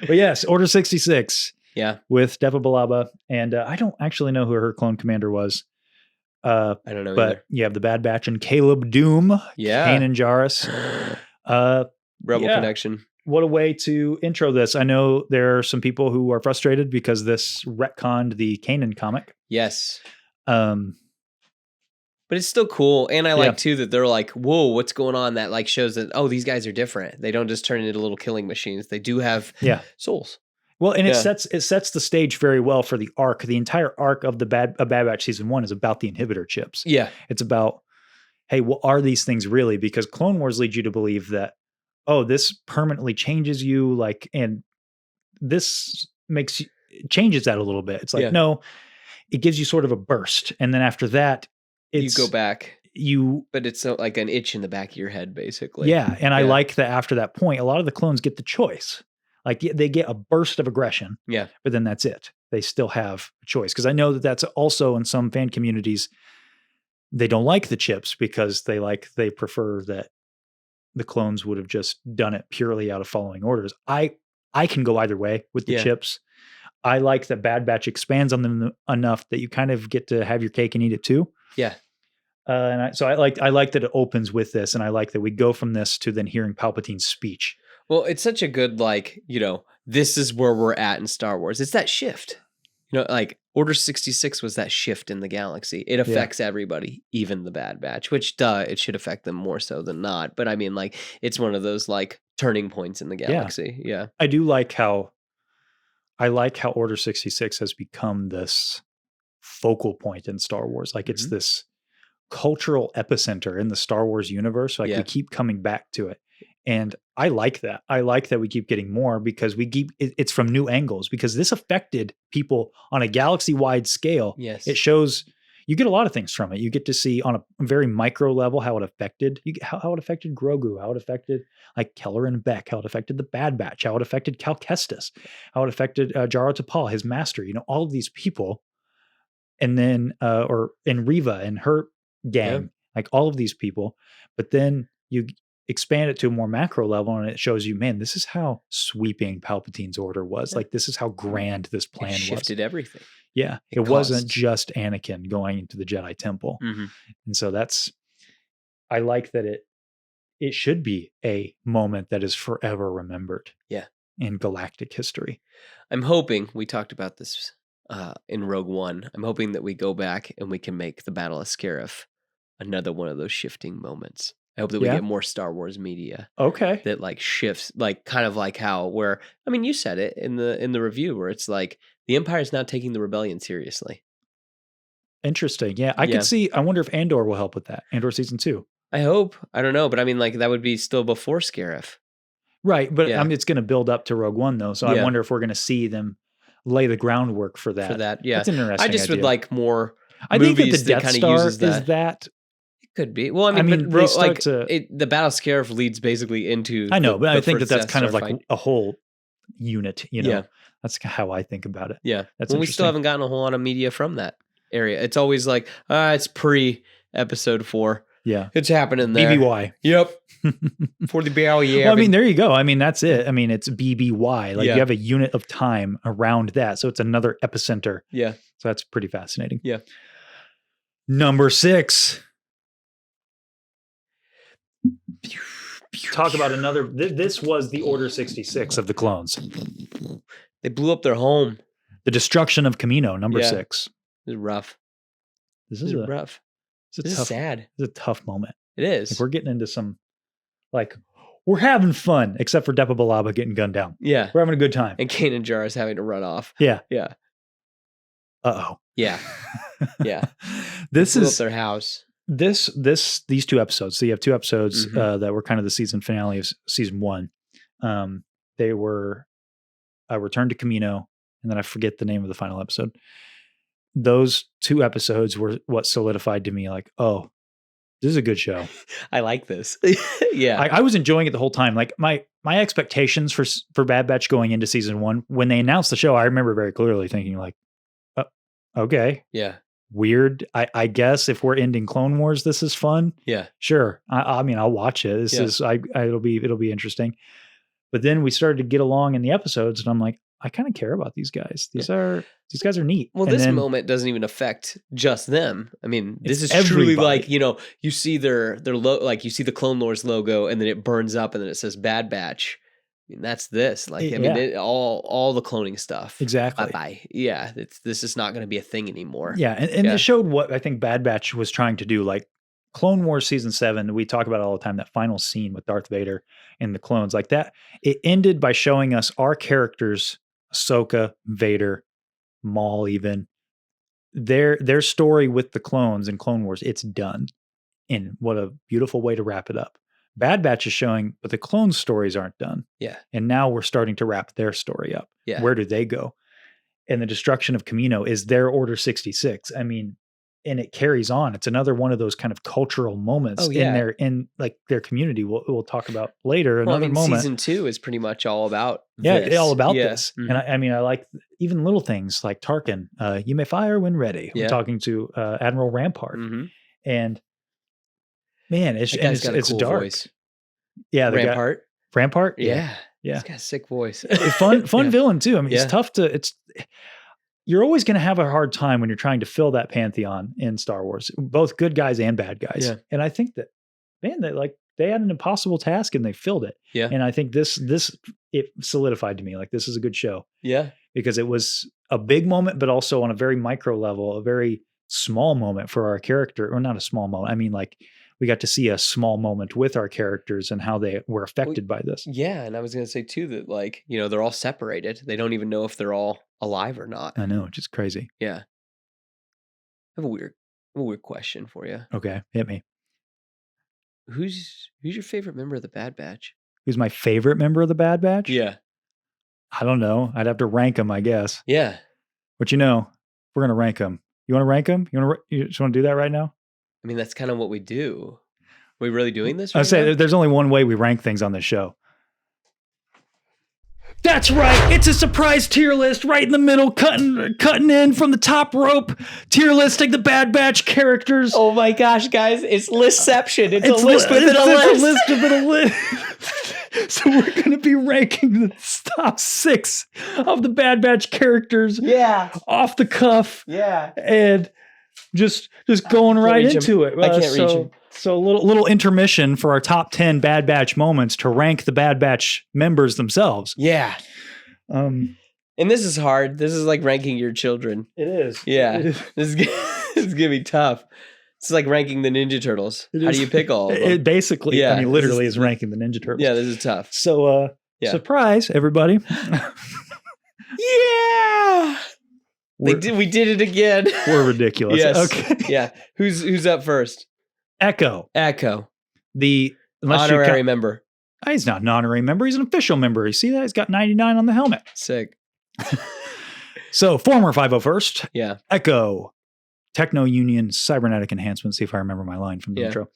But yes, Order 66. Yeah. With Depa and I don't actually know who her clone commander was. I don't know but either. you have the Bad Batch and Caleb Doom, Yeah. Kanan Jarrus. Rebel Connection. What a way to intro this. I know there are some people who are frustrated because this retconned the Kanan comic. Yes. But it's still cool. And I like too that they're like, whoa, what's going on? That like shows that, oh, these guys are different. They don't just turn into little killing machines. They do have souls. Well, and it sets the stage very well for the arc. The entire arc of the Bad Batch season 1 is about the inhibitor chips. Yeah. It's about, hey, what are these things really? Because Clone Wars leads you to believe that, oh, this permanently changes you, like, and this changes that a little bit. It's like, no, it gives you sort of a burst. And then after that, you go back. But it's like an itch in the back of your head, basically. Yeah. And I like that after that point, a lot of the clones get the choice. Like they get a burst of aggression. Yeah. But then that's it. They still have a choice. Because I know that that's also in some fan communities, they don't like the chips because they prefer that the clones would have just done it purely out of following orders. I can go either way with the chips. I like that Bad Batch expands on them enough that you kind of get to have your cake and eat it too. Yeah. So I like that it opens with this, and I like that we go from this to then hearing Palpatine's speech. Well, it's such a good, like, this is where we're at in Star Wars. It's that shift. Like Order 66 was that shift in the galaxy. It affects everybody, even the Bad Batch, which it should affect them more so than not. But I mean, like, it's one of those like turning points in the galaxy. Yeah. I do like how Order 66 has become this focal point in Star Wars. Like it's this cultural epicenter in the Star Wars universe. Like we keep coming back to it. And I like that. I like that we keep getting more because it's from new angles, because this affected people on a galaxy-wide scale. Yes. It shows, you get a lot of things from it. You get to see on a very micro level how it affected, how it affected Grogu, how it affected like Keller and Beck, how it affected the Bad Batch, how it affected Cal Kestis, how it affected Jaro Tapal, his master, all of these people. And then, and Reva and her gang, like all of these people. But then you expand it to a more macro level and it shows you, man, this is how sweeping Palpatine's order was. Like, this is how grand this plan was. It shifted everything. Yeah. It wasn't just Anakin going into the Jedi Temple. Mm-hmm. And so I like that it should be a moment that is forever remembered. Yeah. In galactic history. I'm hoping, we talked about this in Rogue One, I'm hoping that we go back and we can make the Battle of Scarif another one of those shifting moments. I hope that we get more Star Wars media. Okay. That like shifts, like kind of like how you said it in the review where it's like the Empire is now taking the rebellion seriously. Interesting. Yeah. I could see, I wonder if Andor will help with that. Andor season 2. I hope. I don't know. But I mean, like that would be still before Scarif. Right. But it's going to build up to Rogue One though. So I wonder if we're going to see them lay the groundwork for that. Yeah. That's an interesting I just would like more I think that the that Death Star uses that. is that. Could be. Well, I mean but the Battle of Scarif leads basically into. I know, but I think that's Death kind of Star like fight. a whole unit. Yeah. That's how I think about it. Yeah, that's we still haven't gotten a whole lot of media from that area. It's always like, it's pre-episode 4. Yeah, it's happening there. BBY. Yep. For the battle, Well, I mean, there you go. I mean, that's it. I mean, it's BBY. Like you have a unit of time around that, so it's another epicenter. Yeah. So that's pretty fascinating. Yeah. Number 6. Talk about another. This was the Order 66 of the clones. They blew up their home. The destruction of Camino, number 6. This is rough. This is rough. This is sad. It's a tough moment. It is. Like we're getting into some, like, we're having fun, except for Depa Billaba getting gunned down. Yeah. We're having a good time. And Kanan Jarrus having to run off. Yeah. Yeah. Uh-oh. Yeah. Yeah. This Blew up is their house. these 2 episodes. So you have 2 episodes Mhm. that were kind of the season finale of season 1. They were a Return to Camino, and then I forget the name of the final episode. Those 2 episodes were what solidified to me like, oh, this is a good show. I like this. Yeah. I was enjoying it the whole time. Like my expectations for Bad Batch going into season 1, when they announced the show, I remember very clearly thinking like, okay, Yeah. weird. I guess if we're ending Clone Wars, this is fun. Yeah. Sure. I mean, I'll watch it. This Yeah. is it'll be interesting. But then we started to get along in the episodes, and I'm like, I kind of care about these guys. These guys are neat. Well, And this then- moment doesn't even affect just them. I mean, this is It's truly everybody. like, you see their like you see the Clone Wars logo and then it burns up and then it says Bad Batch. I mean, that's this. Like, I mean, Yeah. all the cloning stuff. Exactly. Bye-bye. Yeah, this is not going to be a thing anymore. Yeah, and it showed what I think Bad Batch was trying to do. Like Clone Wars season 7, we talk about it all the time. That final scene with Darth Vader and the clones, like that. It ended by showing us our characters, Ahsoka, Vader, Maul, even their story with the clones in Clone Wars. It's done, and what a beautiful way to wrap it up. Bad Batch is showing, but the clone stories aren't done. Yeah. And now we're starting to wrap their story up. Yeah. Where do they go? And the destruction of Camino is their Order 66. I mean, and it carries on. It's another one of those kind of cultural moments in their community. We'll talk about later. Well, Another moment. season 2 is pretty much all about Yeah, all about Yeah. this. Mhm. And I mean, I like even little things like Tarkin. You may fire when ready. Yeah. We're talking to Admiral Rampart, Mhm. and man, That guy's got a it's cool dark. voice. Yeah, the Rampart. Rampart. Yeah. Yeah. He's got a sick voice. Fun Yeah. villain too. I mean, Yeah. it's tough to. You're always going to have a hard time when you're trying to fill that pantheon in Star Wars, both good guys and bad guys. Yeah. And I think that, man, they had an impossible task and they filled it. Yeah. And I think this it solidified to me like this is a good show Yeah. because it was a big moment, but also on a very micro level, a very small moment for our character, or not a small moment. I mean, like we got to see a small moment with our characters and how they were affected by this. Yeah, and I was going to say too that like, they're all separated. They don't even know if they're all alive or not. I know, just crazy. Yeah. I have a weird question for you. Okay, hit me. Who's your favorite member of the Bad Batch? Who's my favorite member of the Bad Batch? Yeah. I don't know. I'd have to rank them, I guess. Yeah. But we're going to rank them. You want to rank them? You just want to do that right now? I mean, that's kind of what we do. Are we really doing this I right say now? there's only one way we rank things on this show. That's right. It's a surprise tier list right in the middle, cutting in from the top rope, tier listing the Bad Batch characters. Oh my gosh, guys. It's listception. It's a It's list within a list. It's a list within a list. So we're going to be ranking the top 6 of the Bad Batch characters Yeah. off the cuff. Yeah. And just going right reach 'em. into it. I can't reach 'em. So a little intermission for our top 10 Bad Batch moments to rank the Bad Batch members themselves. Yeah. Um, And this is hard. This is like ranking your children. it is. Yeah. It is. This is going to be tough. It's like ranking the Ninja Turtles. How do you pick all of them? It basically, Yeah, I mean, this literally is- is ranking the Ninja Turtles. Yeah, this is tough. So, Yeah. surprise, everybody. Yeah. We did it again. We're ridiculous. Yes. Okay. Yeah. Who's up first? Echo, Echo. unless you Honorary count, member. he's not an honorary member. He's an official member. You see that? He's got 99 on the helmet. Sick. So, former 501st, Yeah. Echo, Techno Union, cybernetic enhancement. See if I remember my line from the Yeah. intro.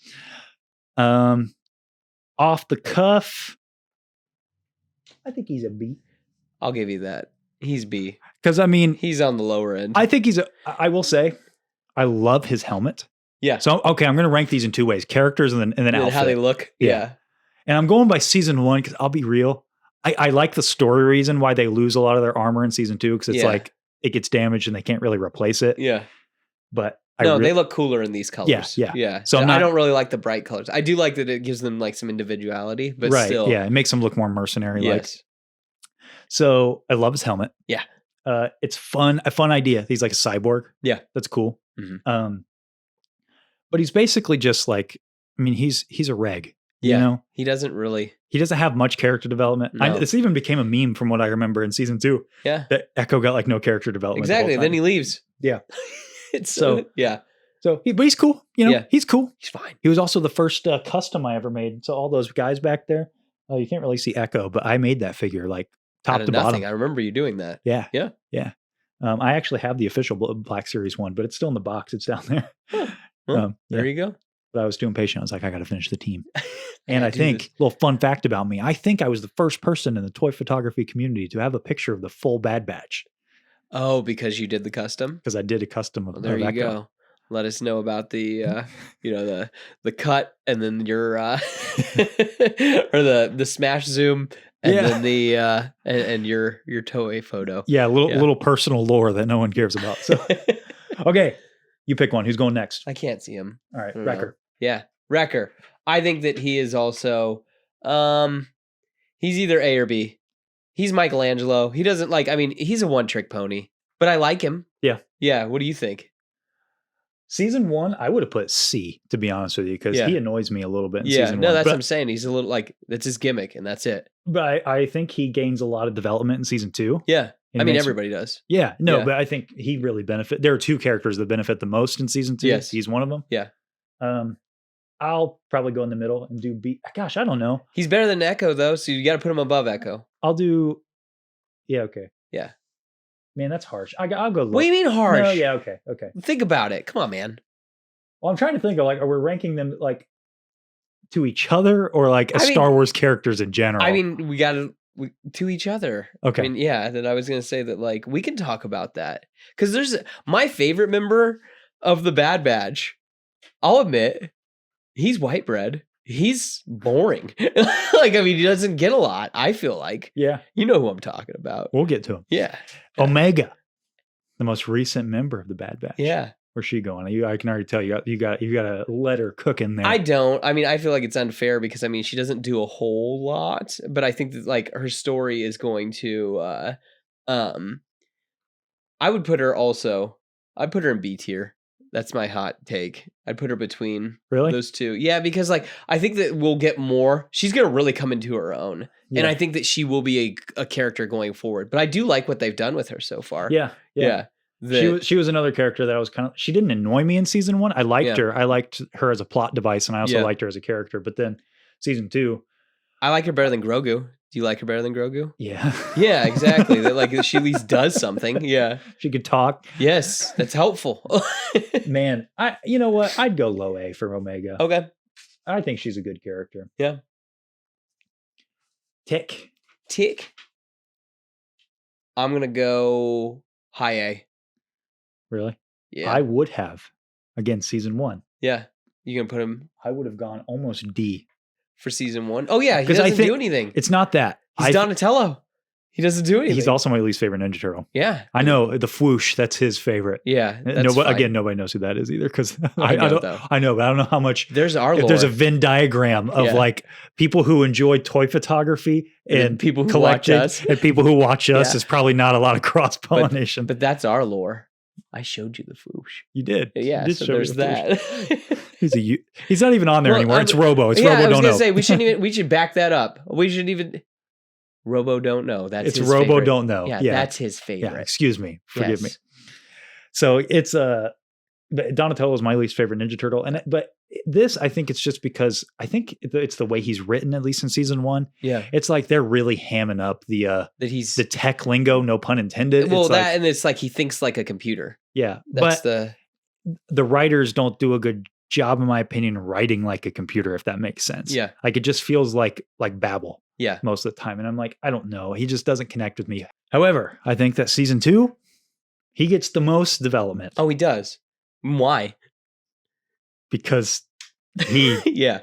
Off the cuff, I think he's a B. I'll give you that. He's B. Because I mean, He's on the lower end. I think I will say, I love his helmet. Yeah. So okay, I'm going to rank these in 2 ways: characters and then And outfit. how they look. Yeah. Yeah. And I'm going by season 1 because I'll be real. I like the story reason why they lose a lot of their armor in season 2 because it's Yeah. like it gets damaged and they can't really replace it. Yeah. But They look cooler in these colors. Yeah. Yeah. So So I'm I not- don't really like the bright colors. I do like that it gives them like some individuality, but right, still. yeah, it makes them look more mercenary. Like Yes. so, I love his helmet. Yeah. It's a fun idea. He's like a cyborg. Yeah. That's cool. Mhm. But he's basically just like, I mean, he's a reg. Yeah. You know, He doesn't really. he doesn't have much character development. No. This even became a meme from what I remember in season 2. Yeah. That Echo got like no character development. Exactly. Then he leaves. Yeah. It's So- yeah. but he's cool. You know, Yeah. he's cool. He's fine. He was also the first custom I ever made. So all those guys back there, you can't really see Echo, but I made that figure like top Out of to nothing. bottom. I remember you doing that. Yeah. Yeah. Yeah. I actually have the official Black Series one, but it's still in the box. It's down there. Well, there Yeah. you go. But I was too impatient. I was like, I got to finish the team. And gotta I do think, this. little fun fact about me, I think I was the first person in the toy photography community to have a picture of the full Bad Batch Oh, because you did the custom? because I did a custom of Well, there you Echo. go. Let us know about the the cut and then your or the smash zoom and Yeah. then the and your Toei photo. Yeah, Yeah. little personal lore that no one cares about. So, okay, you pick one. Who's going next? I can't see him. All right, I don't know. Wrecker. Yeah, Wrecker. I think that he is also he's either A or B. He's Michelangelo. He doesn't he's a one-trick pony, but I like him. Yeah. Yeah, what do you think? Season 1, I would have put C, to be honest with you, because Yeah. he annoys me a little bit in Yeah, season no, 1. that's but, what I'm saying. He's a little that's his gimmick and that's it. But I think he gains a lot of development in season 2. Yeah. It I mean, makes- everybody does. Yeah, no, Yeah. but I think he really benefit. There are 2 characters that benefit the most in season 2. Yes. He's one of them. Yeah. I'll probably go in the middle and do B. Gosh, I don't know. He's better than Echo though, so you got to put him above Echo. I'll do. Yeah. Okay. Yeah. Man, that's harsh. I'll go low. What do you mean harsh? No, yeah. Okay. Okay. Think about it. Come on, man. Well, I'm trying to think of like, are we ranking them like to each other or like as I mean- Star Wars characters in general? I mean, we got to each other. Okay. I mean, yeah. Then I was gonna say that we can talk about that because there's my favorite member of the Bad Batch. I'll admit, he's white bread. He's boring. He doesn't get a lot. I feel like yeah, you know who I'm talking about. we'll get to him. Yeah. Omega, the most recent member of the Bad Batch. Yeah. Where's she going? I can already tell you got a letter cooking there. I don't. I mean, I feel like it's unfair because she doesn't do a whole lot, but I think that her story is going to I would put her also. I'd put her in B tier. That's my hot take. I'd put her between Really? those two. Yeah, because I think that we'll get more. She's going to really come into her own. Yeah. And I think that she will be a character going forward. But I do like what they've done with her so far. Yeah. Yeah. She was another character that I was she didn't annoy me in season 1. I liked Yeah. her. I liked her as a plot device, and I also Yeah. liked her as a character. But then season 2, I like her better than Grogu. Do you like her better than Grogu? yeah, Yeah, exactly. That she at least does something. Yeah. she could talk. Yes, that's helpful. Man, you know what? I'd go low A for Omega. Okay. I think she's a good character. Yeah. Tick. Tick. I'm gonna go high A. Really? Yeah. I would have. Again, season 1. Yeah. You gonna put him I would have gone almost D. for season 1? Oh yeah, he 'Cause I doesn't think do anything. It's not that. He's Donatello. He doesn't do anything. He's also my least favorite Ninja Turtle. Yeah. I know the Fwoosh. That's his favorite. Yeah. That's Nobody, fine. again, nobody knows who that is either. Because I know, don't. though. I know, but I don't know how much. There's our If lore. there's a Venn diagram of Yeah. people who enjoy toy photography and people who collected watch us. and people who watch us, Yeah. is probably not a lot of cross pollination. But that's our lore. I showed you the Fwoosh. You did. Yeah, You did so show me there's the Fwoosh. that. He's not even on there Well, anymore. I'm- It's Robo. It's yeah, Robo I was Don't gonna Know. say we should back that up. We should even Robo Don't Know. That's It's his Robo favorite. Don't Know. Yeah, Yeah. that's his favorite. Yeah, excuse me. Forgive me. Yes. So it's but Donatello is my least favorite Ninja Turtle, but this I think it's just because I think it's the way he's written, at least in season 1. Yeah, It's like they're really hamming up the that he's tech lingo, no pun intended. well It's that like, and it's like he thinks like a computer. yeah, That's but the writers don't do a good job, in my opinion, writing like a computer, if that makes sense. Yeah. Like it just feels like babble yeah. most of the time. And I'm like, I don't know. He just doesn't connect with me. However, I think that season 2, he gets the most development Oh, he does. Why? because he, Yeah,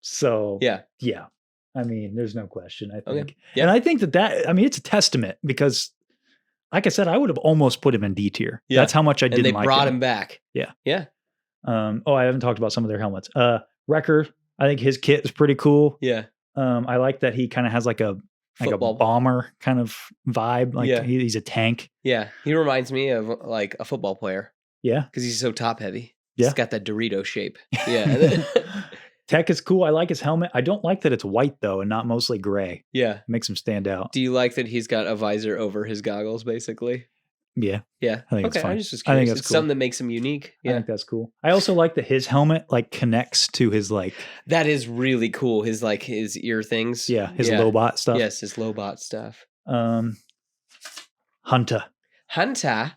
so yeah. yeah. I mean, there's no question, I think. Okay. Yeah. And I think that, I mean, it's a testament because like I said, I would have almost put him in D tier. Yeah. That's how much I And didn't they like brought him. him back. Yeah. Yeah. I haven't talked about some of their helmets. Wrecker, I think his kit is pretty cool. Yeah. I like that he kind of has like a Football. bomber kind of vibe. Like Yeah. he's a tank. Yeah. He reminds me of like a football player Yeah. because he's so top heavy. Yeah. He's got that Dorito shape. Yeah. Tech is cool. I like his helmet. I don't like that it's white though and not mostly gray. Yeah. It makes him stand out. Do you like that he's got a visor over his goggles, basically? Yeah. Yeah. I think it's fine. I'm just I think curious. that's It's cool. something that makes him unique. I Yeah. think that's cool. I also like that his helmet like connects to his like That is really cool. His ear things. his Lobot stuff. Yes, his Lobot stuff. Hunter. Hunter,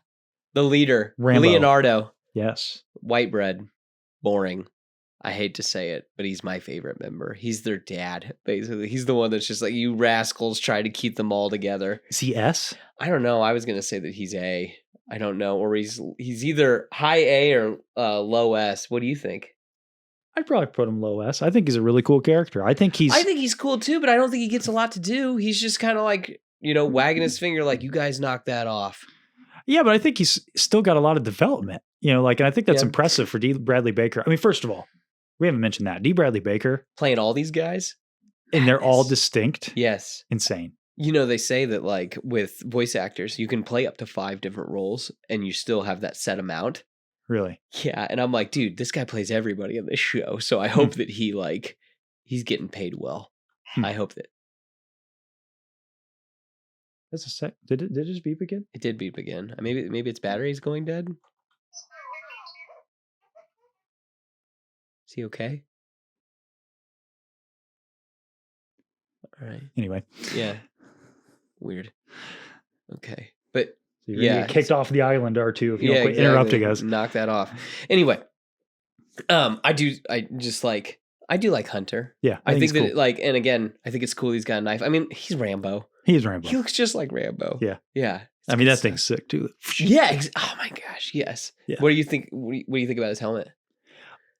the leader. Rambo. Leonardo. Yes. White bread. Boring. I hate to say it, but he's my favorite member. He's their dad, basically. He's the one that's just like, you rascals try to keep them all together. Is he S? I don't know. I was going to say that he's A. I don't know. Or he's either high A or low S. What do you think? I'd probably put him low S. I think he's a really cool character. I think he's cool too, but I don't think he gets a lot to do. He's just kind of like, wagging his finger like, you guys knock that off. Yeah, but I think he's still got a lot of development. And I think that's impressive for D. Bradley Baker. I mean, first of all, we haven't mentioned that. D. Bradley Baker. Playing all these guys? And they're all distinct. Yes. Insane. They say that like with voice actors, you can play up to 5 different roles and you still have that set amount. Really? Yeah. And I'm like, dude, this guy plays everybody in this show. So I hope that he's getting paid well. I hope that. That's a sec. Did it just beep again? It did beep again. Maybe its battery's going dead. Is he okay? All right. Anyway. Yeah. Weird. Okay. But so you're gonna get kicked off the island or two if you don't quit interrupting us. Knock that off. Anyway. I do like Hunter. Yeah. I think that cool. and again, I think it's cool he's got a knife. I mean, he's Rambo. He's Rambo. He looks just like Rambo. Yeah. Yeah. I mean, that thing's sick too. Yeah. Oh my gosh. Yes. Yeah. What do you think? What do you think about his helmet?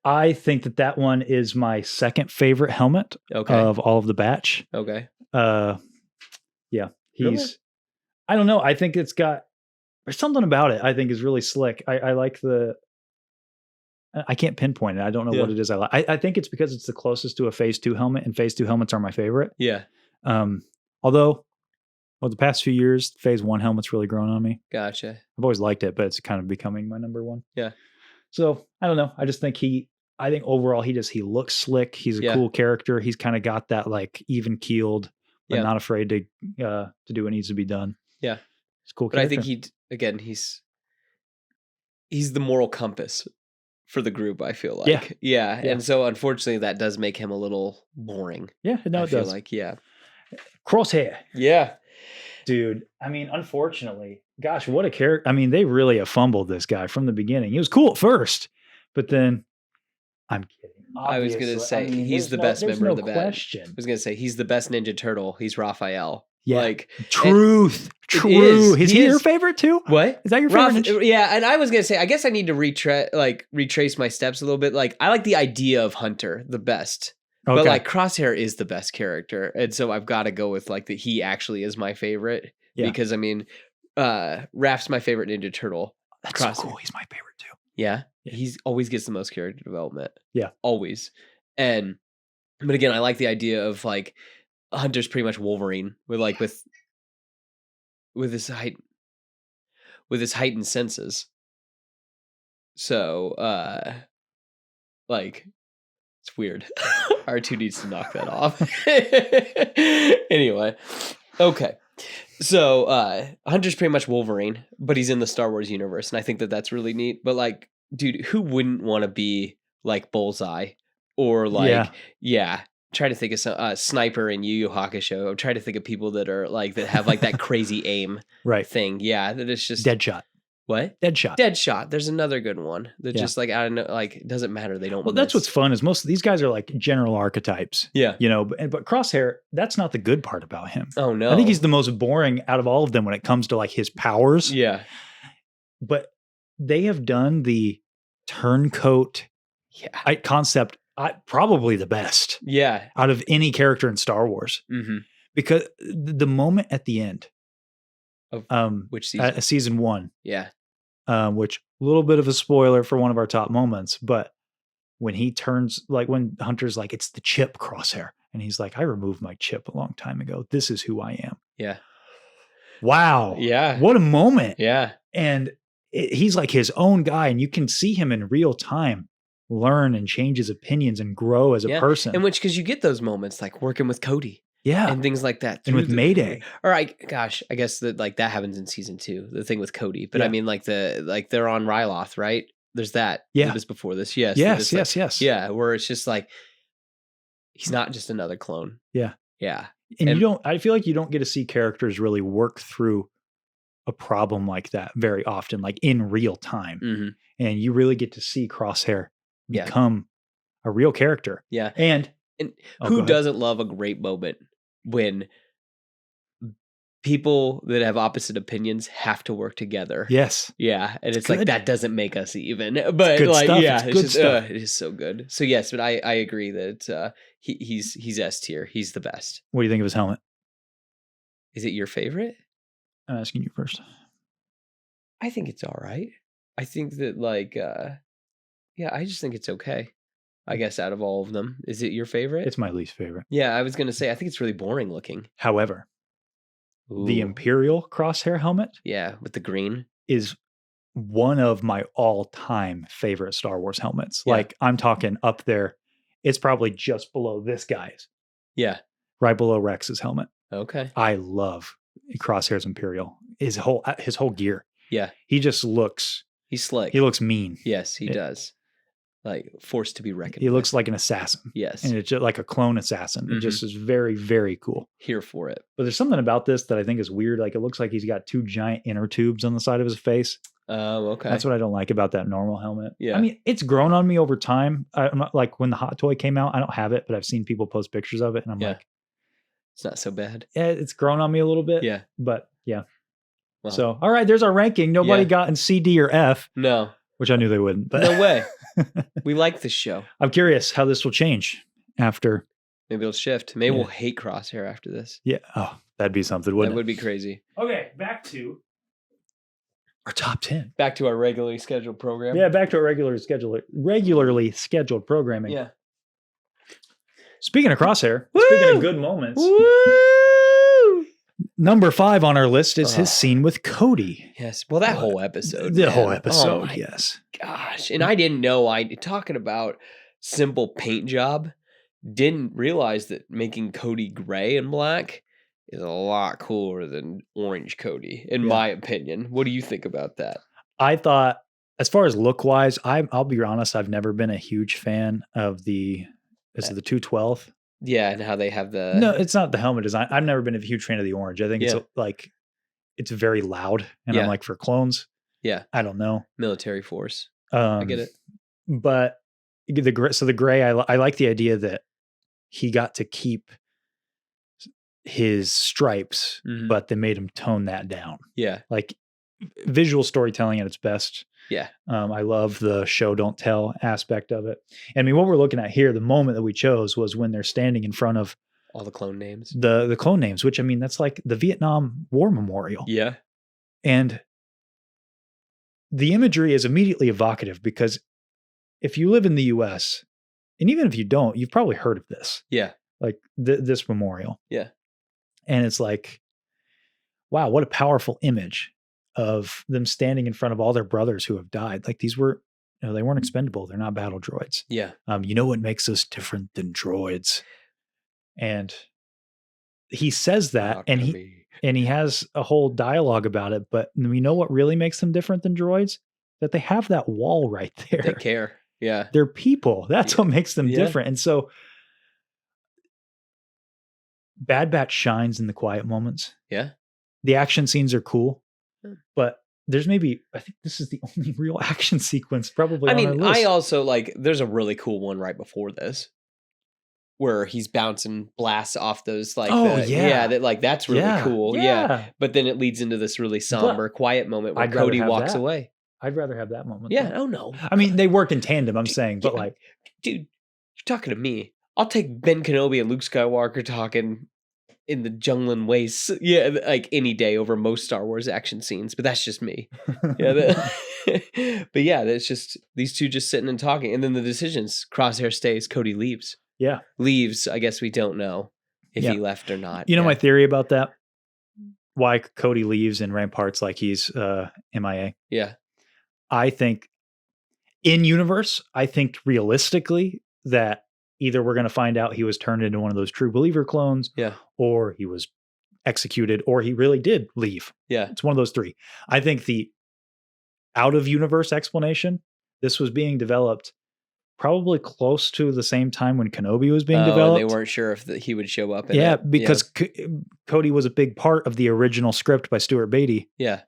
I think that one is my second favorite helmet of all of the batch. Okay. Yeah. I don't know. I think there's something about it I think is really slick. I like I can't pinpoint it. I don't know what it is I like. I think it's because it's the closest to a Phase 2 helmet, and Phase 2 helmets are my favorite. Yeah. Although, the past few years, Phase 1 helmet's really grown on me. Gotcha. I've always liked it, but it's kind of becoming my number one. Yeah. So, I don't know. I just think I think overall he looks slick. He's a cool character. He's kind of got that like even keeled, but not afraid to do what needs to be done. Yeah. It's a cool but character. I think he's the moral compass for the group, I feel like. Yeah. And so unfortunately that does make him a little boring. Yeah, no, it does. Like, yeah. Crosshair. Yeah. Dude, I mean, unfortunately, gosh, what a character. I mean, they really have fumbled this guy from the beginning. He was cool at first, but then I'm kidding. Obviously. I was going to say he's the best member of the batch. I was going to say he's the best Ninja Turtle. He's Raphael. Yeah. Like Truth. Is he your favorite too? What? Is that your favorite? Yeah, and I was gonna say, I guess I need to retrace my steps a little bit. Like, I like the idea of Hunter the best, but like Crosshair is the best character, and so I've got to go with like that. He actually is my favorite because I mean, Raph's my favorite Ninja Turtle. That's so cool. He's my favorite too. Yeah, he's always gets the most character development. Yeah, always. But again, I like the idea of like. Hunter's pretty much Wolverine with his heightened senses. So it's weird. R2 needs to knock that off. Anyway. Okay. So Hunter's pretty much Wolverine, but he's in the Star Wars universe, and I think that that's really neat. But like, dude, who wouldn't want to be like Bullseye or like try to think of some Sniper in Yu Yu Hakusho. I'm trying to think of people that are like that have like that crazy aim thing. Yeah, that it's just Deadshot. What? Deadshot. There's another good one that just like I don't know, like it doesn't matter. They don't. Well, that's what's fun is most of these guys are like general archetypes. Yeah, but Crosshair, that's not the good part about him. Oh no, I think he's the most boring out of all of them when it comes to like his powers. Yeah, but they have done the turncoat concept. Probably the best. Yeah. Out of any character in Star Wars. Mm-hmm. Because the moment at the end of which season? Season 1. Yeah. Which a little bit of a spoiler for one of our top moments, but when he turns like when Hunter's like, it's the chip Crosshair. And he's like, I removed my chip a long time ago. This is who I am. Yeah. Wow. Yeah. What a moment. Yeah. And he's like his own guy, and you can see him in real time learn and change his opinions and grow as a person. And because you get those moments like working with Cody. Yeah. And things like that. And with Mayday. Or I guess that like that happens in season 2, the thing with Cody. But I mean like they're on Ryloth, right? There's that. Yeah. It was before this. Yes. Yes. Yeah. Where it's just like, he's not just another clone. Yeah. Yeah. And I feel like you don't get to see characters really work through a problem like that very often, like in real time. Mm-hmm. And you really get to see Crosshair Yeah. become a real character. Yeah. And who doesn't love a great moment when people that have opposite opinions have to work together? Yes. Yeah. And it's good. like, that doesn't make us even, but good like, stuff. yeah, it's good just, stuff. it is so good. So yes, but I agree that he's S tier. He's the best. What do you think of his helmet? Is it your favorite? I'm asking you first. I think it's all right. I think that like, I just think it's okay. I guess out of all of them, is it your favorite? It's my least favorite. Yeah, I was going to say, I think it's really boring looking. However, Ooh. the Imperial Crosshair helmet, with the green, is one of my all-time favorite Star Wars helmets. Yeah. Like, I'm talking up there. It's probably just below this guy's. Yeah. Right below Rex's helmet. Okay. I love Crosshair's Imperial. His whole gear. Yeah. He just looks... He's slick. He looks mean. Yes, he does. Like, forced to be reckoned He with. looks like an assassin. Yes. And it's just like a clone assassin. It just is very, very cool. Here for it. But there's something about this that I think is weird. Like, it looks like he's got 2 giant inner tubes on the side of his face. Oh, okay. That's what I don't like about that normal helmet. Yeah. I mean, it's grown on me over time. I'm not, like, when the hot toy came out, I don't have it, but I've seen people post pictures of it, and I'm like, it's not so bad. Yeah, it's grown on me a little bit. Yeah. But yeah. Well, so, all right, there's our ranking. Nobody got in C, D, or F. No. Which I knew they wouldn't. But no way. We like this show. I'm curious how this will change after. Maybe it'll shift. Maybe we'll hate Crosshair after this. Yeah. Oh, that'd be something, wouldn't it? That would be crazy. Okay, back to our top 10. Back to our regularly scheduled program. Yeah, back to our regularly scheduled programming. Yeah. Speaking of Crosshair, Woo! Speaking of good moments, Woo! number 5 on our list is his scene with Cody. Yes. Well, that whole episode. The whole episode, oh my yes. Gosh. And I didn't know, talking about simple paint job, didn't realize that making Cody gray and black is a lot cooler than orange Cody, in my opinion. What do you think about that? I thought, as far as look-wise, I'll be honest, I've never been a huge fan of the 212th? Yeah, and how they have the... No, it's not the helmet design. I've never been a huge fan of the orange. I think it's like, it's very loud. And I'm like, for clones, I don't know. Military force. I get it. But the gray, I like the idea that he got to keep his stripes, but they made him tone that down. Yeah. Like visual storytelling at its best. Yeah. I love the show don't tell aspect of it. And I mean, what we're looking at here, the moment that we chose was when they're standing in front of all the clone names. The clone names, which I mean, that's like the Vietnam War Memorial. Yeah. And the imagery is immediately evocative because if you live in the US, and even if you don't, you've probably heard of this. Yeah. Like this memorial. Yeah. And it's like, wow, what a powerful image of them standing in front of all their brothers who have died. Like these were, they weren't expendable. They're not battle droids. Yeah. You know what makes us different than droids? And he says that, and he has a whole dialogue about it. But we know what really makes them different than droids? That they have that wall right there. They care. Yeah. They're people. That's what makes them different. And so Bad Batch shines in the quiet moments. Yeah. The action scenes are cool, but there's I think this is the only real action sequence probably on our list. I also there's a really cool one right before this where he's bouncing blasts off those that's really cool. Yeah. But then it leads into this really somber, quiet moment where Cody walks away. I'd rather have that moment. Yeah. Oh no. I mean, they work in tandem, I'm saying, but dude, you're talking to me. I'll take Ben Kenobi and Luke Skywalker talking in the jungling wastes, any day over most Star Wars action scenes. But that's just me. But yeah, that's just these two just sitting and talking, and then the decisions: Crosshair stays, Cody leaves. Yeah, leaves. I guess we don't know if he left or not. You know my theory about that? Why Cody leaves and Rampart's like he's MIA. Yeah, I think In universe, I think realistically that either we're going to find out he was turned into one of those true believer clones, or he was executed, or he really did leave. Yeah. It's one of those three. I think the out of universe explanation, this was being developed probably close to the same time when Kenobi was being developed. And they weren't sure if he would show up. Because Cody was a big part of the original script by Stuart Beatty. Yeah.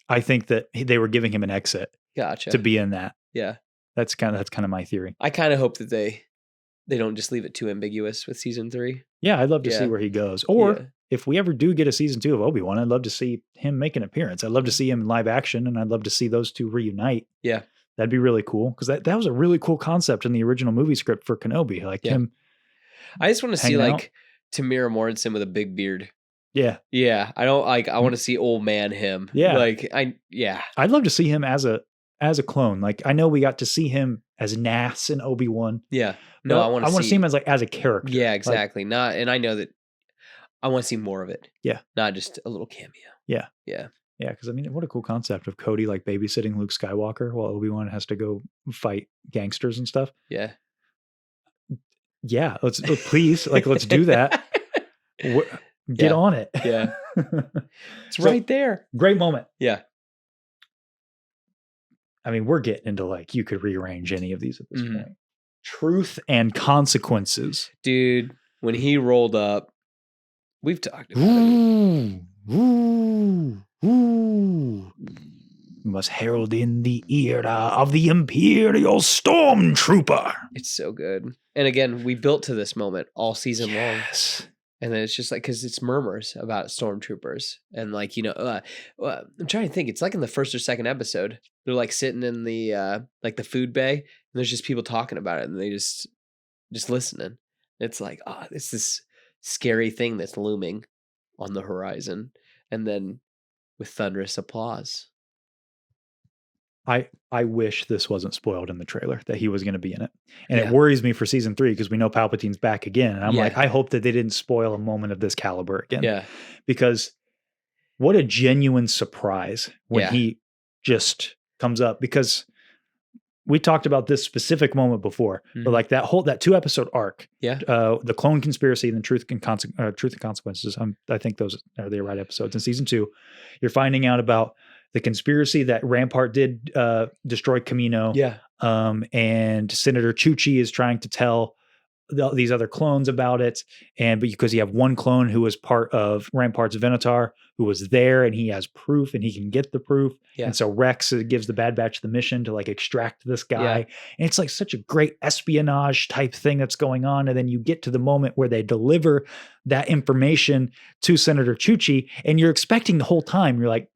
I think that they were giving him an exit. Gotcha. To be in that. Yeah. That's kind of my theory. I kind of hope that they don't just leave it too ambiguous with season 3. Yeah, I'd love to see where he goes. Or if we ever do get a season 2 of Obi-Wan, I'd love to see him make an appearance. I'd love to see him in live action, and I'd love to see those two reunite. Yeah. That'd be really cool. Because that was a really cool concept in the original movie script for Kenobi. Like him. I just want to see like Tamira Morrison with a big beard. Yeah. Yeah. I want to see old man him. Yeah. I'd love to see him as a clone. Like I know we got to see him as Nass in Obi-Wan. Yeah. No, I want to see him as a character. Yeah, exactly. And I know that I want to see more of it. Yeah. Not just a little cameo. Yeah. Yeah. Yeah, because I mean, what a cool concept of Cody like babysitting Luke Skywalker while Obi-Wan has to go fight gangsters and stuff. Yeah. Yeah, let's do that. Get on it. Yeah. It's right there. Great moment. Yeah. I mean, we're getting into like, you could rearrange any of these at this point. Truth and consequences. Dude, when he rolled up, we've talked about it. We must herald in the era of the Imperial Stormtrooper. It's so good. And again, we built to this moment all season long. And then it's just like, because it's murmurs about stormtroopers. And like, I'm trying to think. It's like in the first or second episode, they're like sitting in the like the food bay, and there's just people talking about it, and they just listening. It's like, it's this scary thing that's looming on the horizon. And then with thunderous applause. I wish this wasn't spoiled in the trailer that he was going to be in it. And it worries me for season 3 because we know Palpatine's back again. And I'm like, I hope that they didn't spoil a moment of this caliber again. Yeah. Because what a genuine surprise when he just comes up. Because we talked about this specific moment before, but like that 2-episode arc, the clone conspiracy and the truth and consequences. I think those are the right episodes. In season 2, you're finding out about the conspiracy that Rampart did destroy Camino. Yeah. And Senator Chuchi is trying to tell these other clones about it. But because you have one clone who was part of Rampart's Venator, who was there and he has proof and he can get the proof. Yeah. And so Rex gives the Bad Batch the mission to like extract this guy. Yeah. And it's like such a great espionage type thing that's going on. And then you get to the moment where they deliver that information to Senator Chuchi, and you're expecting the whole time, you're like,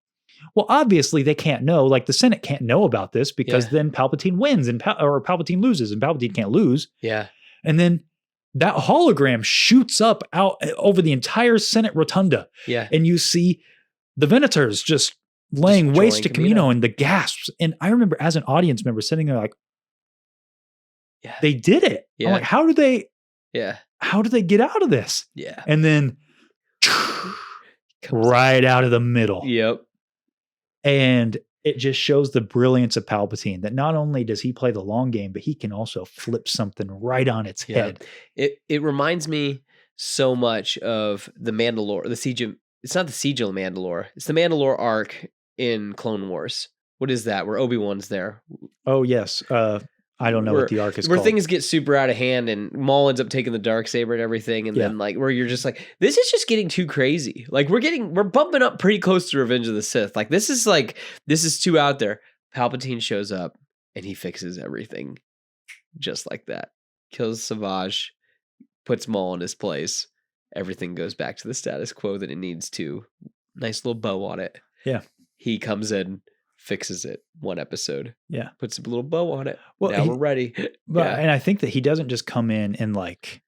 well, obviously they can't know, like the Senate can't know about this because then Palpatine wins or Palpatine loses, and Palpatine can't lose. Yeah. And then that hologram shoots up out over the entire Senate rotunda. Yeah. And you see the Venators just laying waste to Camino and the gasps. And I remember as an audience member sitting there like, they did it. Yeah. I'm like, how do they get out of this? Yeah. And then right out of the middle. Yep. And it just shows the brilliance of Palpatine, that not only does he play the long game, but he can also flip something right on its head. It reminds me so much of the Mandalore, the siege of, it's not the Siege of Mandalore. It's the Mandalore arc in Clone Wars. What is that? Where Obi-Wan's there. Oh, yes. I don't know what the arc is called. Where things get super out of hand and Maul ends up taking the Darksaber and everything. And then like, where you're just like, this is just getting too crazy. Like we're bumping up pretty close to Revenge of the Sith. Like this is too out there. Palpatine shows up and he fixes everything just like that. Kills Savage, puts Maul in his place. Everything goes back to the status quo that it needs to. Nice little bow on it. Yeah. He comes in, fixes it one episode. Yeah. Puts a little bow on it. Well, now we're ready. And I think that he doesn't just come in and like,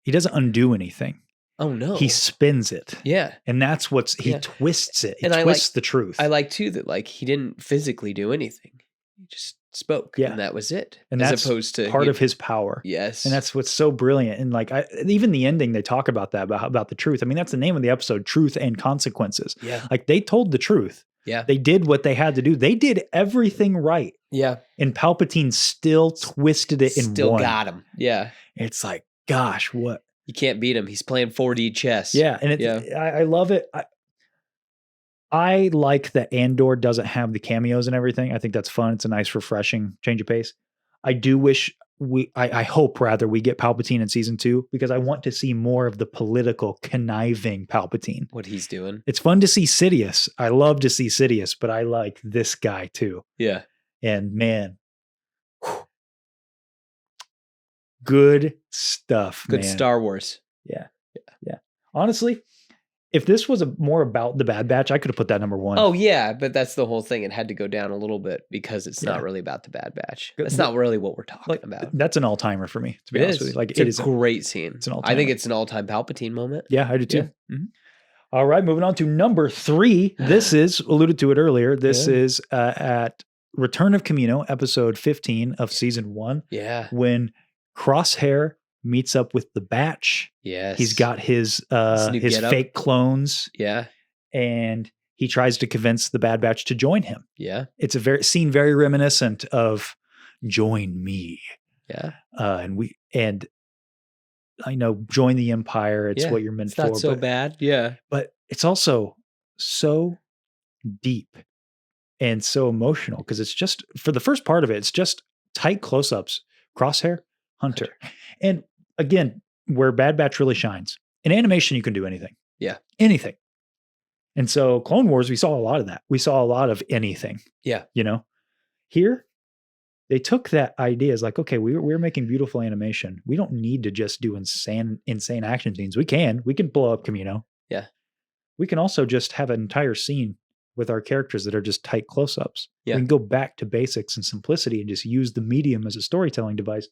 he doesn't undo anything. Oh no. He spins it. Yeah. And that's he twists it. He twists the truth. I like too that like he didn't physically do anything. He just spoke. Yeah. And that was it. And that's opposed to part of his power. Yes. And that's what's so brilliant. And like even the ending, they talk about that, about the truth. I mean, that's the name of the episode, Truth and Consequences. Yeah. Like they told the truth. Yeah. They did what they had to do. They did everything right. Yeah. And Palpatine still twisted it in Still one. got him. Yeah. It's like, gosh, what? You can't beat him. He's playing 4D chess. Yeah, and I love it. I like that Andor doesn't have the cameos and everything. I think that's fun. It's a nice, refreshing change of pace. I do wish I hope rather we get Palpatine in season 2 because I want to see more of the political conniving Palpatine. What he's doing. It's fun to see Sidious. I love to see Sidious, but I like this guy too. Yeah. And man, good stuff. Good man. Star Wars. Yeah. Honestly, if this was more about the Bad Batch, I could have put that number 1. Oh yeah, but that's the whole thing. It had to go down a little bit because it's not really about the Bad Batch. That's not really what we're talking about. That's an all-timer for me, to be honest with you. Like, it's a great scene. It's an all-timer. I think it's an all-time Palpatine moment. Yeah, I do too. Yeah. Mm-hmm. All right, moving on to number 3. This is, alluded to it earlier, this is at Return of Kamino, episode 15 of season 1. Yeah. When Crosshair meets up with the Batch. Yes. He's got his fake clones. Yeah. And he tries to convince the Bad Batch to join him. Yeah. It's a scene very reminiscent of Join Me. Yeah. And I know join the Empire. It's what you're meant for. It's not so bad. Yeah. But it's also so deep and so emotional because it's just, for the first part of it, it's just tight close-ups. Crosshair, Hunter. And again, where Bad Batch really shines. In animation, you can do anything. Yeah. Anything. And so Clone Wars, we saw a lot of that. We saw a lot of anything. Yeah. You know? Here, they took that idea as like, okay, we're making beautiful animation. We don't need to just do insane action scenes. We can blow up Kamino. Yeah. We can also just have an entire scene with our characters that are just tight close-ups. Yeah. We can go back to basics and simplicity and just use the medium as a storytelling device.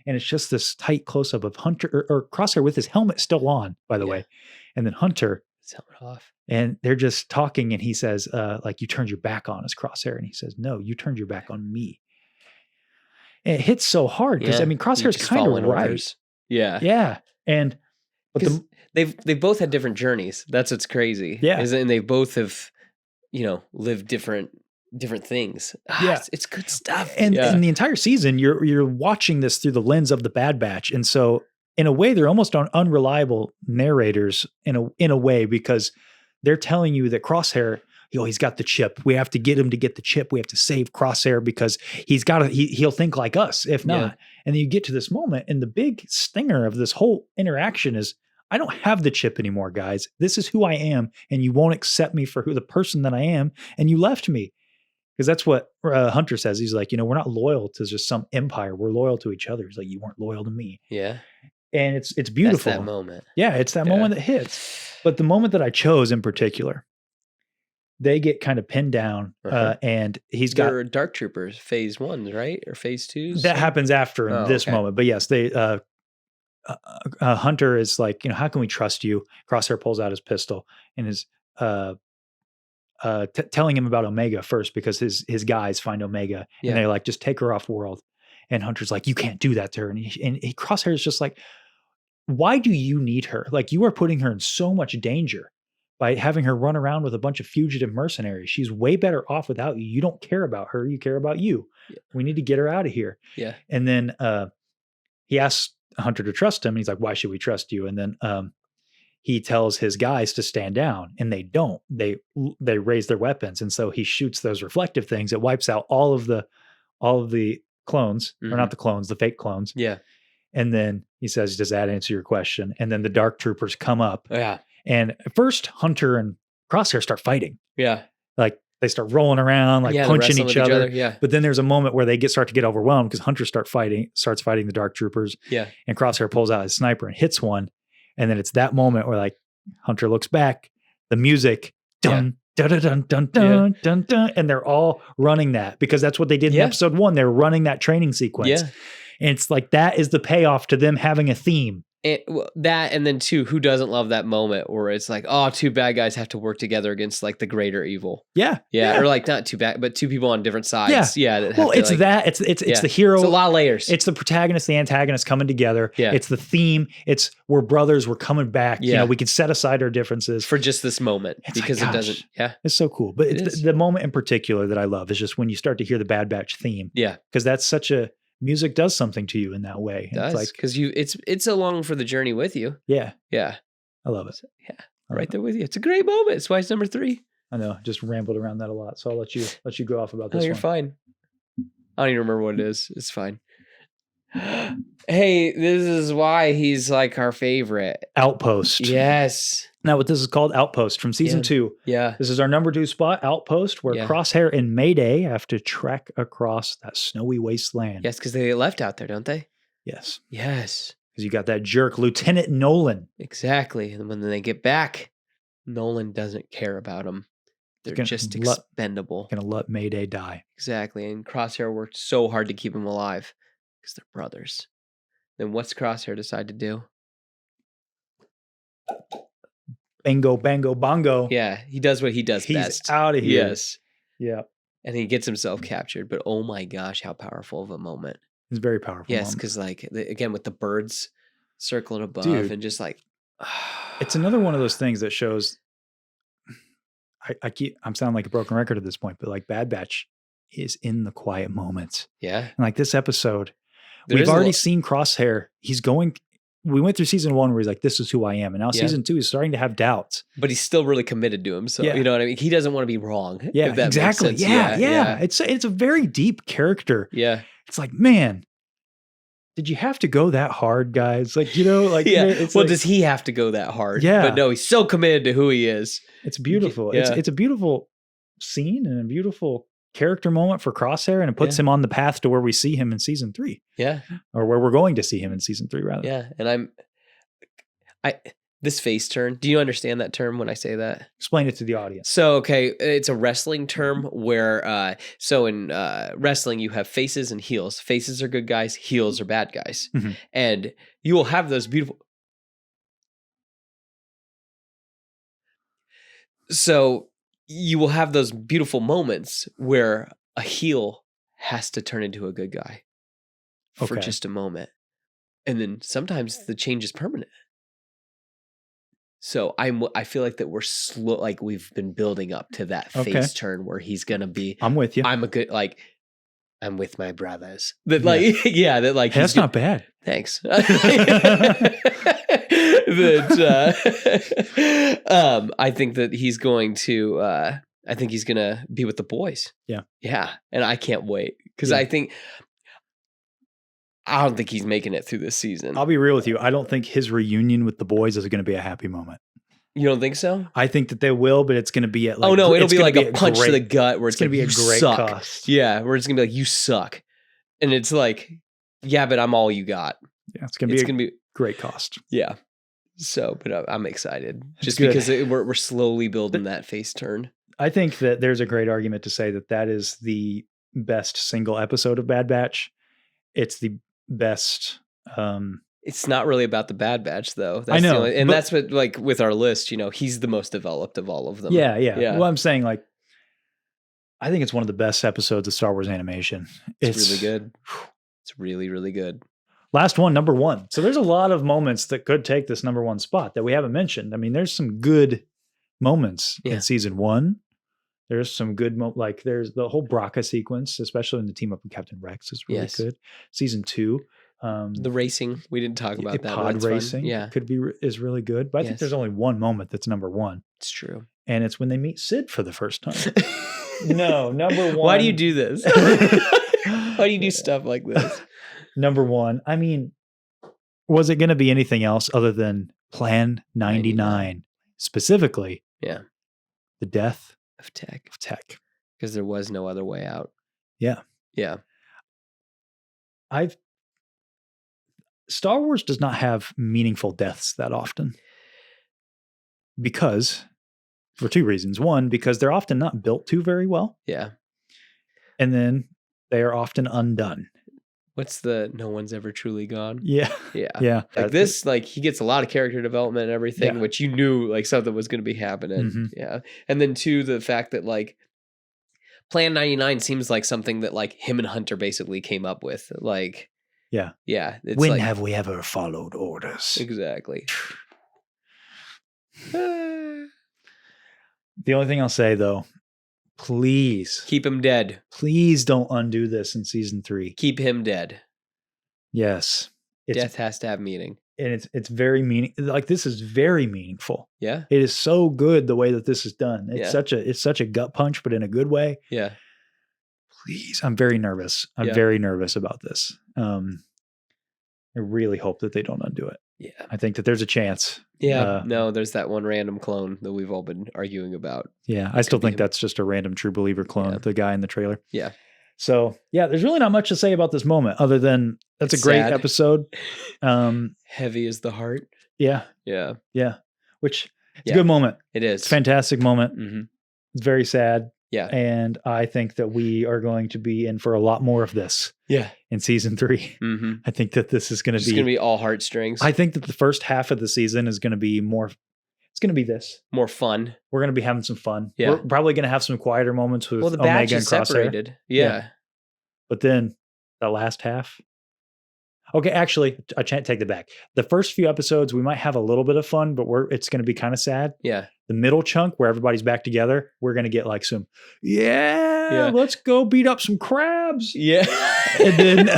And it's just this tight close-up of Hunter or Crosshair with his helmet still on, by the way. And then Hunter. His helmet off. And they're just talking and he says, like, you turned your back on us, Crosshair. And he says, no, you turned your back on me. And it hits so hard because, I mean, Crosshair's kind of right. Orders. Yeah. Yeah. And but they've both had different journeys. That's what's crazy. Yeah. And they both have, lived different things. Yeah. It's good stuff. And the entire season, you're watching this through the lens of the Bad Batch. And so in a way, they're almost unreliable narrators in a way, because they're telling you that Crosshair, he's got the chip. We have to get him to get the chip. We have to save Crosshair because he'll think like us, if not. Yeah. And then you get to this moment, and the big stinger of this whole interaction is, I don't have the chip anymore, guys. This is who I am, and you won't accept me for the person that I am, and you left me. Because that's what Hunter says. He's like, we're not loyal to just some empire. We're loyal to each other. He's like, you weren't loyal to me. Yeah. And it's beautiful. That's that moment. Yeah, it's that moment that hits. But the moment that I chose in particular, they get kind of pinned down, and he's got Dark Troopers phase 1, right? Or phase 2? That happens after this moment. But yes, they Hunter is like, how can we trust you? Crosshair pulls out his pistol and is telling him about Omega first, because his guys find Omega and they're like, just take her off world. And Hunter's like, you can't do that to her. And Crosshair is just like, why do you need her? Like, you are putting her in so much danger by having her run around with a bunch of fugitive mercenaries. She's way better off without you. You don't care about her. You care about you. Yeah. We need to get her out of here. Yeah. And then he asks Hunter to trust him. And he's like, why should we trust you? And then he tells his guys to stand down, and they don't. They raise their weapons. And so he shoots those reflective things. It wipes out all of the clones, or not the clones, the fake clones. Yeah. And then he says, does that answer your question? And then the Dark Troopers come up. Yeah. And first, Hunter and Crosshair start fighting. Yeah. Like, they start rolling around, like punching each other. Yeah. But then there's a moment where they start to get overwhelmed because Hunter starts fighting the Dark Troopers. Yeah. And Crosshair pulls out his sniper and hits one. And then it's that moment where, like, Hunter looks back, the music, dun, dun, dun, dun, dun, dun, dun, dun, and they're all running that, because that's what they did in episode 1. They're running that training sequence. Yeah. And it's like, that is the payoff to them having a theme. That, and then two, who doesn't love that moment where it's like, oh, two bad guys have to work together against like the greater evil. Yeah. Or like not two bad, but two people on different sides. Well, it's like, that. It's the hero. It's a lot of layers. It's the protagonist, the antagonist coming together. Yeah. It's the theme. It's we're brothers. We're coming back. Yeah. We can set aside our differences for just this moment because it doesn't. Yeah. It's so cool. But it's the moment in particular that I love is just when you start to hear the Bad Batch theme. Yeah. Because that's such a music does something to you in that way. It does, like because it's along for the journey with you. Yeah. I love it. Yeah, right there with you. It's a great moment. It's why it's number 3. I know, just rambled around that a lot, so I'll let you go off about this. Oh, you're fine. I don't even remember what it is. It's fine. Hey, this is why he's like our favorite. Outpost. Yes. Now, what this is called, Outpost from season 2. Yeah. This is our number 2 spot, Outpost, where Crosshair and Mayday have to trek across that snowy wasteland. Yes, because they get left out there, don't they? Yes. Yes. Because you got that jerk, Lieutenant Nolan. Exactly. And when they get back, Nolan doesn't care about them. They're just expendable. Gonna let Mayday die. Exactly. And Crosshair worked so hard to keep him alive because they're brothers. Then what's Crosshair decide to do? Bingo, bango, bongo. Yeah, he does what he does best. He's out of here. Yes. Yeah. And he gets himself captured. But oh my gosh, how powerful of a moment. It's very powerful. Yes, because like, again, with the birds circling above and just like. It's another one of those things that shows, I'm sounding like a broken record at this point, but like Bad Batch is in the quiet moments. Yeah. And like this episode, we've already seen Crosshair. We went through season 1 where he's like, this is who I am. And now season 2 is starting to have doubts. But he's still really committed to him. So, you know what I mean? He doesn't want to be wrong. Yeah, exactly. Yeah. It's a very deep character. Yeah. It's like, man, did you have to go that hard, guys? Like, man, it's does he have to go that hard? Yeah. But no, he's so committed to who he is. It's beautiful. Yeah. It's a beautiful scene and a beautiful character moment for Crosshair, and it puts him on the path to where we see him in season 3. Yeah. Or where we're going to see him in season 3, rather. Yeah. And this face turn, do you understand that term when I say that? Explain it to the audience. So, okay, it's a wrestling term where, so in wrestling, you have faces and heels. Faces are good guys, heels are bad guys. Mm-hmm. And you will have those beautiful. So you will have those beautiful moments where a heel has to turn into a good guy for just a moment. And then sometimes the change is permanent. So I feel like that we're slow, like we've been building up to that face turn where he's going to be. I'm with you. I'm with my brothers. That like, hey, that's not bad. Thanks. I think that he's going to, I think he's going to be with the boys. Yeah. Yeah. And I can't wait because I don't think he's making it through this season. I'll be real with you. I don't think his reunion with the boys is going to be a happy moment. You don't think so? I think that they will, but it's going to be at like... Oh, no, it'll be like a punch to the gut where it's going to be a great cost. Yeah, where it's going to be like, you suck. And it's like, yeah, but I'm all you got. Yeah, it's going to be great cost. Yeah. So, but I'm excited just because we're slowly building that face turn. I think that there's a great argument to say that is the best single episode of Bad Batch. It's the best... It's not really about the Bad Batch, though. I know. That's what, like, with our list, he's the most developed of all of them. Yeah. Well, I'm saying, like, I think it's one of the best episodes of Star Wars animation. It's really good. It's really, really good. Last one, number 1. So there's a lot of moments that could take this number 1 spot that we haven't mentioned. I mean, there's some good moments in season 1. There's some good, like there's the whole Braca sequence, especially in the team up with Captain Rex is really good. Season 2. The racing, we didn't talk about that. Pod racing, is really good. But I think there's only one moment that's number 1. It's true, and it's when they meet Sid for the first time. No, number 1. Why do you do this? Why do you do stuff like this? Number 1. I mean, was it going to be anything else other than Plan 99? Specifically, the death of Tech. Because there was no other way out. Yeah. Star Wars does not have meaningful deaths that often because for 2 reasons. 1, because they're often not built to very well. Yeah. And then they are often undone. what's the no one's ever truly gone? Yeah. Yeah. Yeah. Like this, like he gets a lot of character development and everything, Yeah. which you knew like something was going to be happening. Mhm. Yeah. And then two, the fact that like Plan 99 seems like something that like him and Hunter basically came up with. Like, Yeah. yeah. It's When like, have we ever followed orders? exactly. The only thing I'll say though, please, Keep him dead. please don't undo this in season 3. Keep him dead. Yes. Death has to have meaning. And it's very like this is very meaningful. Yeah. It is so good the way that this is done. It's Yeah. such a gut punch, but in a good way. Yeah. Please, I'm very nervous. I'm Yeah. very nervous about this. I really hope that they don't undo it. Yeah. I think that there's a chance. Yeah. No, there's that one random clone that we've all been arguing about. Yeah, I still Could be think him. that's just a random True Believer clone Yeah. of the guy in the trailer. Yeah. So yeah, there's really not much to say about this moment other than that's It's a great sad. episode. Heavy as the heart. Yeah, Yeah. which it's Yeah. a good moment. It is. It's a fantastic moment. Mm-hmm. It's very sad. Yeah. And I think that we are going to be in for a lot more of this Yeah. in season 3. Mm-hmm. I think that this is going It's to going to be, be all heartstrings. I think that the first half of the season is going to be more, it's going to be this. More fun. We're going to be having some fun. Yeah. We're probably going to have some quieter moments with Well, the Omega batch and is Crosshair. separated. Yeah. But then the last half. Okay, actually, I can't take it back. The first few episodes, we might have a little bit of fun, but it's going to be kind of sad. Yeah. The middle chunk where everybody's back together, we're going to get like some, Yeah. let's go beat up some crabs. Yeah. And then,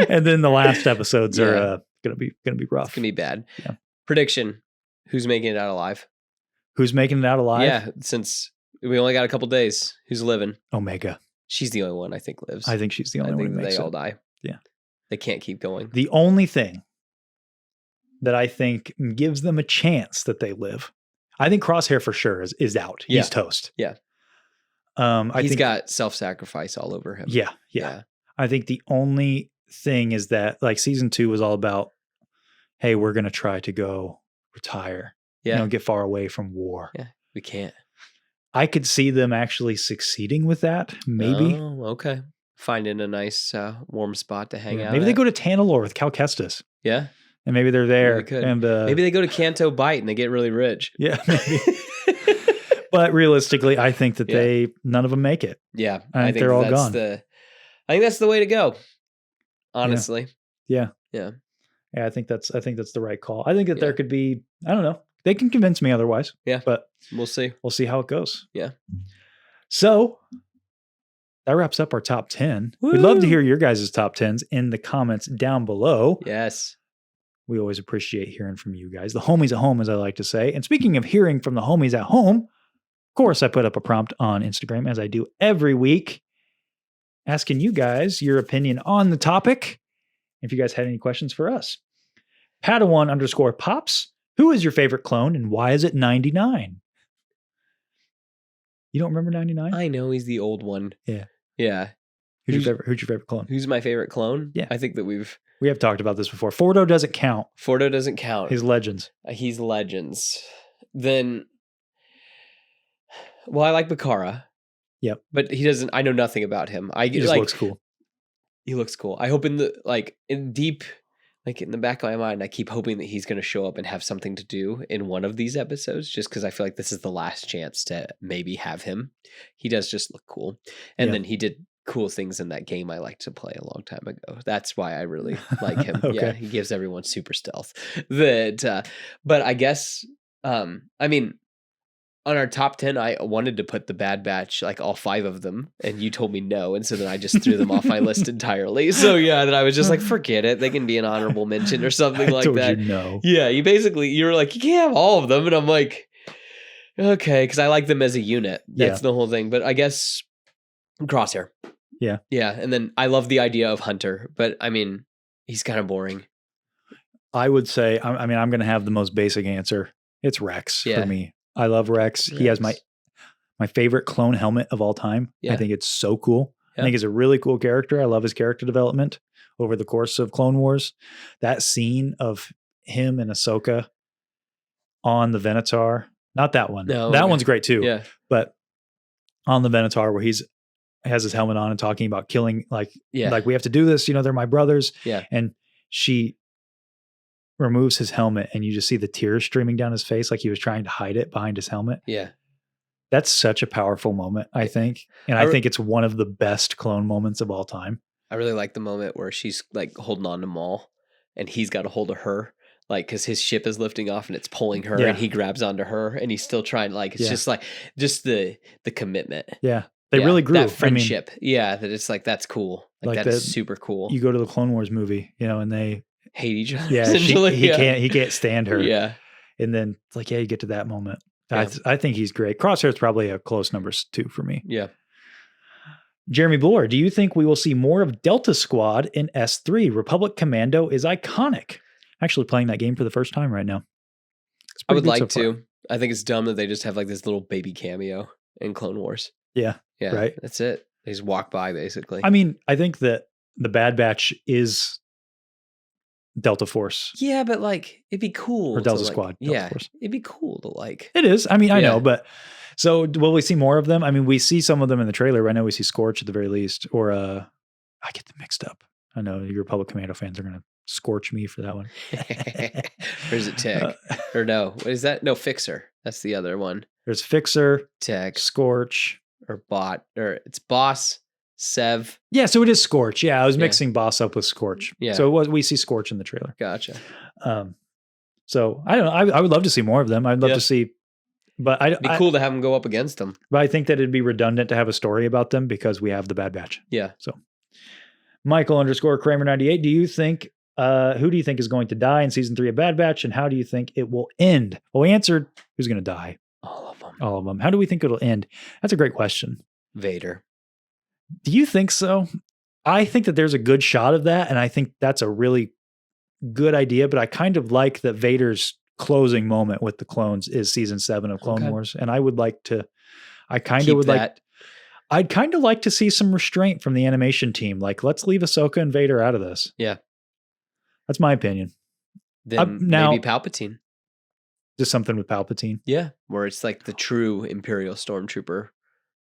and then the last episodes Yeah. are going to be rough. It's going to be bad. Yeah. Prediction. Who's making it out alive? Who's making it out alive? Yeah. Since we only got a couple days. Who's living? Omega. She's the only one I think lives. I think she's the I only one think who that makes they it. all die. Yeah. They can't keep going. The only thing that I think gives them a chance that they live, I think Crosshair for sure is out. Yeah. He's toast. Yeah. I He's think, got self-sacrifice all over him. yeah. I think the only thing is that like season 2 was all about, hey, we're going to try to go retire, Yeah. get far away from war. Yeah. We can't. I could see them actually succeeding with that. Maybe. Oh, okay. Finding a nice warm spot to hang out. Maybe they at. go to Tanalor with Cal Kestis. Yeah. And maybe they're there. They could. And Maybe they go to Canto Bight and they get really rich. yeah, maybe. But realistically, I think that Yeah. none of them make it. Yeah. I think they're all gone. I think that's the way to go. Honestly. Yeah, I think that's the right call. I think that there Yeah. could be, I don't know. They can convince me otherwise. Yeah. But We'll see. we'll see how it goes. Yeah. So that wraps up our top 10. We'd love to Woo! hear your guys' top 10s in the comments down below. Yes. We always appreciate hearing from you guys. The homies at home, as I like to say. And speaking of hearing from the homies at home, of course, I put up a prompt on Instagram, as I do every week, asking you guys your opinion on the topic. If you guys had any questions for us. Padawan_Pops. Who is your favorite clone and why is it 99? You don't remember 99? I know he's the old one. Yeah. Yeah. Who's your favorite clone? Who's my favorite clone? Yeah. I think that We have talked about this before. Fordo doesn't count. Fordo doesn't count. His Legends. He's Legends. Then, well, I like Bakara. Yep. But he doesn't, I know nothing about him. He just looks cool. He looks cool. I hope in the back of my mind, I keep hoping that he's going to show up and have something to do in one of these episodes, just because I feel like this is the last chance to maybe have him. He does just look cool. And Yeah. then he did cool things in that game I liked to play a long time ago. That's why I really like him. Okay. Yeah, he gives everyone super stealth. But I guess, on our top 10, I wanted to put the Bad Batch, like all 5 of them, and you told me no, and so then I just threw them off my list entirely. So yeah, then I was just like, forget it. They can be an honorable mention or something like that. You no. Yeah, you were like, you can't have all of them, and I'm like, okay, because I like them as a unit. That's the whole thing. But I guess Crosshair. Yeah. Yeah, and then I love the idea of Hunter, but I mean, he's kind of boring. I would say, I'm going to have the most basic answer. It's Rex Yeah. for me. I love Rex. He has my favorite clone helmet of all time. Yeah. I think it's so cool. Yeah. I think he's a really cool character. I love his character development over the course of Clone Wars. That scene of him and Ahsoka on the Venator, not that one. No, that okay. one's great too. Yeah. But on the Venator where he's has his helmet on and talking about killing, like Yeah. we have to do this, they're my brothers. Yeah. And she removes his helmet and you just see the tears streaming down his face, like he was trying to hide it behind his helmet. Yeah. That's such a powerful moment, I think. And I think it's one of the best clone moments of all time. I really like the moment where she's like holding on to Maul and he's got a hold of her, like, because his ship is lifting off and it's pulling her and he grabs onto her and he's still trying, like, it's just like, just the commitment. Yeah. They really grew. That friendship. That it's like, that's cool. Like that's super cool. You go to the Clone Wars movie, and they hate each other. Yeah. He can't stand her. Yeah. And then it's like, you get to that moment. I think he's great. Crosshair's probably a close number 2 for me. Yeah. Jeremy Bloor, do you think we will see more of Delta Squad in S3? Republic Commando is iconic. Actually playing that game for the first time right now. I would like to. I think it's dumb that they just have like this little baby cameo in Clone Wars. Yeah. Right. That's it. They just walk by basically. I mean, I think that the Bad Batch is Delta Force. Yeah, but like it'd be cool. Or Delta Squad. Delta Force. It'd be cool to like. It is. I mean, I know, but so will we see more of them? I mean, we see some of them in the trailer. I know we see Scorch at the very least, or I get them mixed up. I know your Republic Commando fans are going to scorch me for that one. Or is it Tech? Or no? What is that? No, Fixer. That's the other one. There's Fixer, Tech, Scorch, or Bot, or it's Boss, Sev. Yeah, so it is Scorch. Yeah, I was mixing Boss up with Scorch. Yeah. So we see Scorch in the trailer. Gotcha. So I don't know. I would love to see more of them. I'd love to see, but it'd be cool to have them go up against them. But I think that it'd be redundant to have a story about them because we have the Bad Batch. Yeah. So Michael_Kramer98, do you think who do you think is going to die in season 3 of Bad Batch, and how do you think it will end? Well, we answered who's going to die. All of them. All of them. How do we think it'll end? That's a great question. Vader. Do you think so? I think that there's a good shot of that, and I think that's a really good idea, but I kind of like that Vader's closing moment with the clones is season 7 of Clone Wars, and I would like to, I'd kind of like to see some restraint from the animation team. Like, let's leave Ahsoka and Vader out of this. Yeah. That's my opinion. Then maybe Palpatine. Just something with Palpatine. Yeah. Where it's like the true Imperial Stormtrooper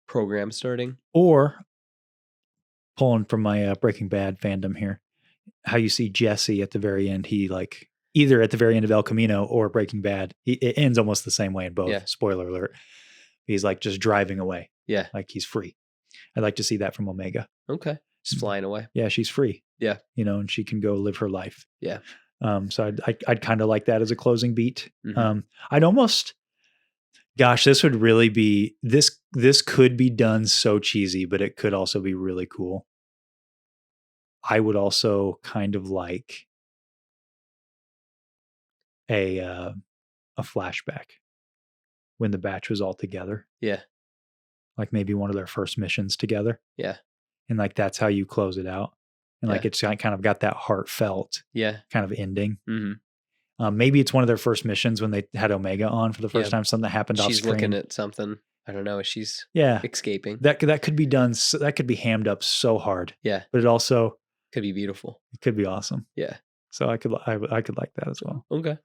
program starting. Or, pulling from my Breaking Bad fandom here, how you see Jesse at the very end, he like, either at the very end of El Camino or Breaking Bad, it ends almost the same way in both. Yeah. Spoiler alert. He's like just driving away. Yeah. Like he's free. I'd like to see that from Omega. Okay. Just flying away. Yeah, she's free. Yeah. And she can go live her life. Yeah. So I'd kind of like that as a closing beat. Mm-hmm. I'd almost, gosh, this would really be, this could be done so cheesy, but it could also be really cool. I would also kind of like a flashback when the batch was all together. Yeah. Like maybe one of their first missions together. Yeah. And like, that's how you close it out. And like, it's kind of got that heartfelt kind of ending. Mm-hmm. Maybe it's one of their first missions when they had Omega on for the first time, something happened off screen. She's looking at something. I don't know. She's escaping. That could be done. That could be hammed up so hard. Yeah. But it also could be beautiful. It could be awesome. Yeah. So I could like that as well. Okay.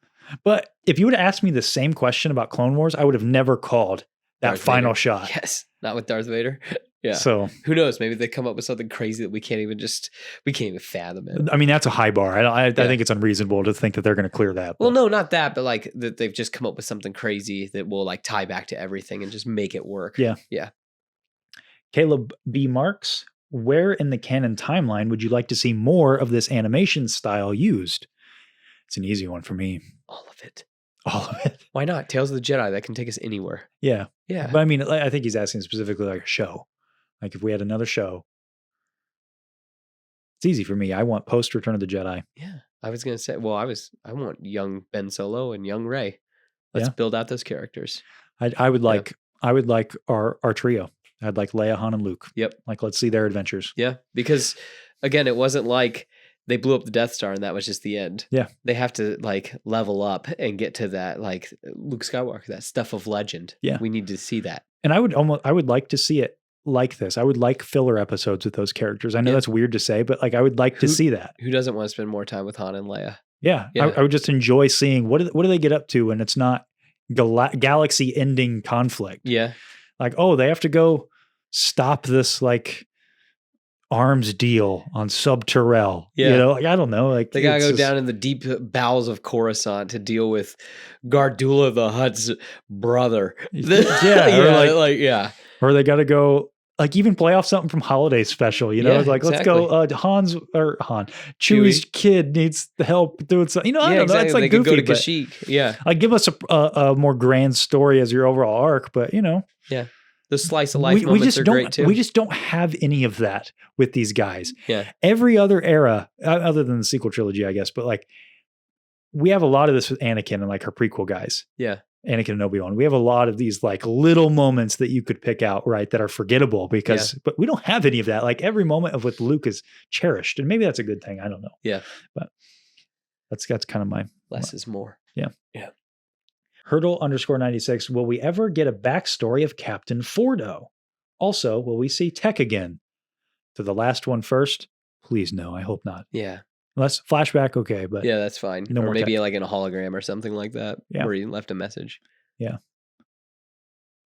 But if you would have asked me the same question about Clone Wars, I would have never called that Darth final Vader. shot. Yes. Not with Darth Vader. Yeah. So who knows? Maybe they come up with something crazy that we can't even fathom it. I mean, that's a high bar. I think it's unreasonable to think that they're going to clear that. Well, no, not that, but like that they've just come up with something crazy that will like tie back to everything and just make it work. Yeah. Yeah. Caleb B. Marks, where in the canon timeline would you like to see more of this animation style used? It's an easy one for me. All of it. All of it. Why not? Tales of the Jedi, that can take us anywhere. Yeah. Yeah. But I mean, I think he's asking specifically like a show. Like if we had another show, it's easy for me. I want post Return of the Jedi. Yeah. I was going to say, well, I want young Ben Solo and young Rey. Let's build out those characters. I would like our trio. I'd like Leia, Han, and Luke. Yep. Like, let's see their adventures. Yeah. Because again, it wasn't like they blew up the Death Star and that was just the end. Yeah. They have to like level up and get to that, like Luke Skywalker, that stuff of legend. Yeah. We need to see that. And I would like to see it like this. I would like filler episodes with those characters. I know that's weird to say, but like, I would like to see that. Who doesn't want to spend more time with Han and Leia? Yeah. I would just enjoy seeing what do they get up to when it's not galaxy ending conflict. Yeah. Like, oh, they have to go stop this like arms deal on Sub Terrell. Yeah. You know, like, I don't know. Like They gotta go down in the deep bowels of Coruscant to deal with Gardula the Hutt's brother. Yeah, or they gotta go like even play off something from Holiday Special, you know, Yeah, it's like exactly. let's go Chewie's kid needs help doing something, you know. I don't know, it's like they goofy, could go to but Kashyyyk. Yeah, like give us a more grand story as your overall arc, but you know, yeah. The slice of life moments are great too. We just don't have any of that with these guys. Yeah. Every other era, other than the sequel trilogy, I guess, but like we have a lot of this with Anakin and like her prequel guys. Yeah. Anakin and Obi-Wan. We have a lot of these like little moments that you could pick out, right, that are forgettable because, but we don't have any of that. Like every moment of with Luke is cherished, and maybe that's a good thing. I don't know. Yeah. But that's kind of my less is more. Yeah. Yeah. Hurdle_96. Will we ever get a backstory of Captain Fordo? Also, will we see Tech again? To the last one first? Please no. I hope not. Yeah. Unless flashback, okay, but yeah, that's fine. No or more maybe Tech. like in a hologram or something like that, where he left a message. Yeah.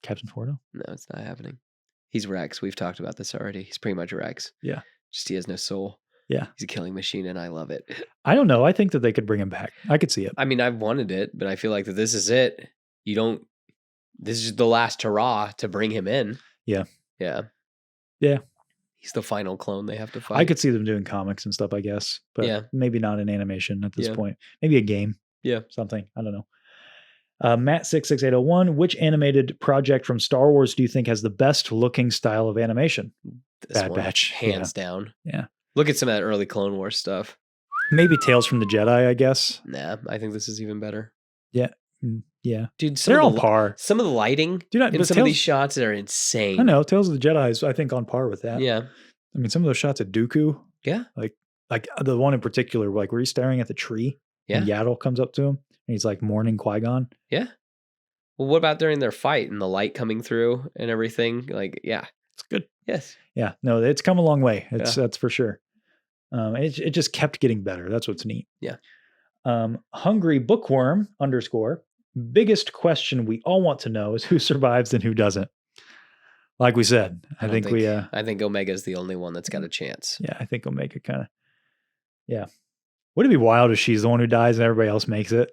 Captain Fordo? No, it's not happening. He's Rex. We've talked about this already. He's pretty much Rex. Yeah. Just he has no soul. Yeah. He's a killing machine, and I love it. I don't know. I think that they could bring him back. I could see it. I mean, I've wanted it, but I feel like that this is it. This is the last hurrah to bring him in. Yeah. Yeah. Yeah. He's the final clone they have to fight. I could see them doing comics and stuff, I guess, but maybe not in animation at this point. Maybe a game. Yeah. Something. I don't know. Matt66801, which animated project from Star Wars do you think has the best looking style of animation? Bad Batch. Hands down. Yeah. Look at some of that early Clone Wars stuff. Maybe Tales from the Jedi, I guess. Nah, I think this is even better. Yeah. Yeah. Dude, they're on par. Some of the lighting in some of these shots are insane. I know. Tales of the Jedi is, I think, on par with that. Yeah. I mean, some of those shots at Dooku. Yeah. Like the one in particular, like where he's staring at the tree. Yeah. And Yaddle comes up to him and he's like mourning Qui-Gon. Yeah. Well, what about during their fight and the light coming through and everything? Like, yeah. It's good. Yes. Yeah. No, it's come a long way. That's for sure. It just kept getting better. That's what's neat. Yeah. Hungry Bookworm _ biggest question we all want to know is who survives and who doesn't. Like we said, I think Omega is the only one that's got a chance. Yeah, I think Omega kind of. Yeah. Would it be wild if she's the one who dies and everybody else makes it?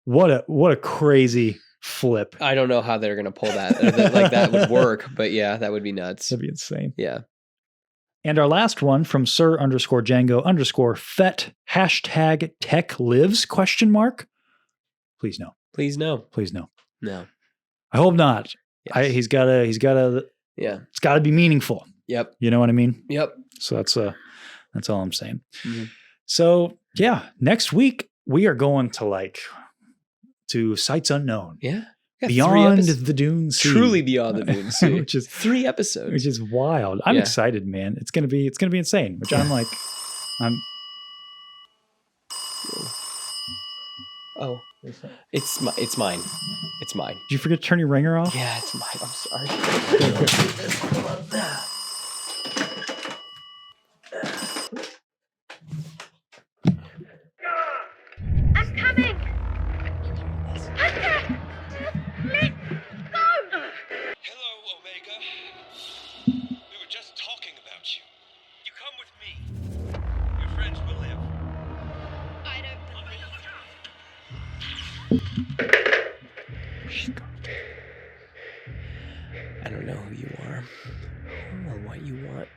What a crazy flip. I don't know how they're going to pull that. Like that would work, but yeah, that would be nuts. That'd be insane. Yeah. And our last one from Sir_Django_Fett #TechLives ? Please no. Please no. Please no. No. I hope not. Yes. He's gotta. Yeah. It's got to be meaningful. Yep. You know what I mean? Yep. So that's all I'm saying. Mm-hmm. So yeah, next week we are going to sites unknown. Yeah. Beyond the Dune Sea. Truly beyond the Dune Sea. Which is 3 episodes. Which is wild. I'm excited, man. It's gonna be insane. Which I'm. Oh, it's mine. It's mine. Did you forget to turn your ringer off? Yeah, it's mine. I'm sorry. I'm coming. Hunter, let's go. Hello, Omega. We were just talking about you. You come with me. Your friends will live. I don't I don't know who you are or what you want.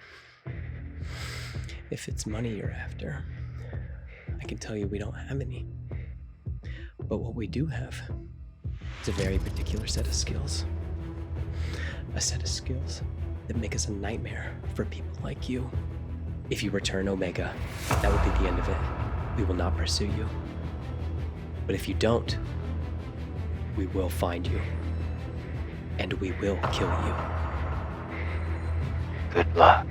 If it's money you're after, I can tell you we don't have any. But what we do have is a very particular set of skills. A set of skills that make us a nightmare for people like you. If you return Omega, that will be the end of it. We will not pursue you. But if you don't, we will find you. And we will kill you. Good luck.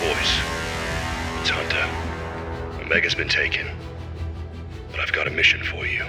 Boys, it's Hunter. Omega's been taken. but I've got a mission for you.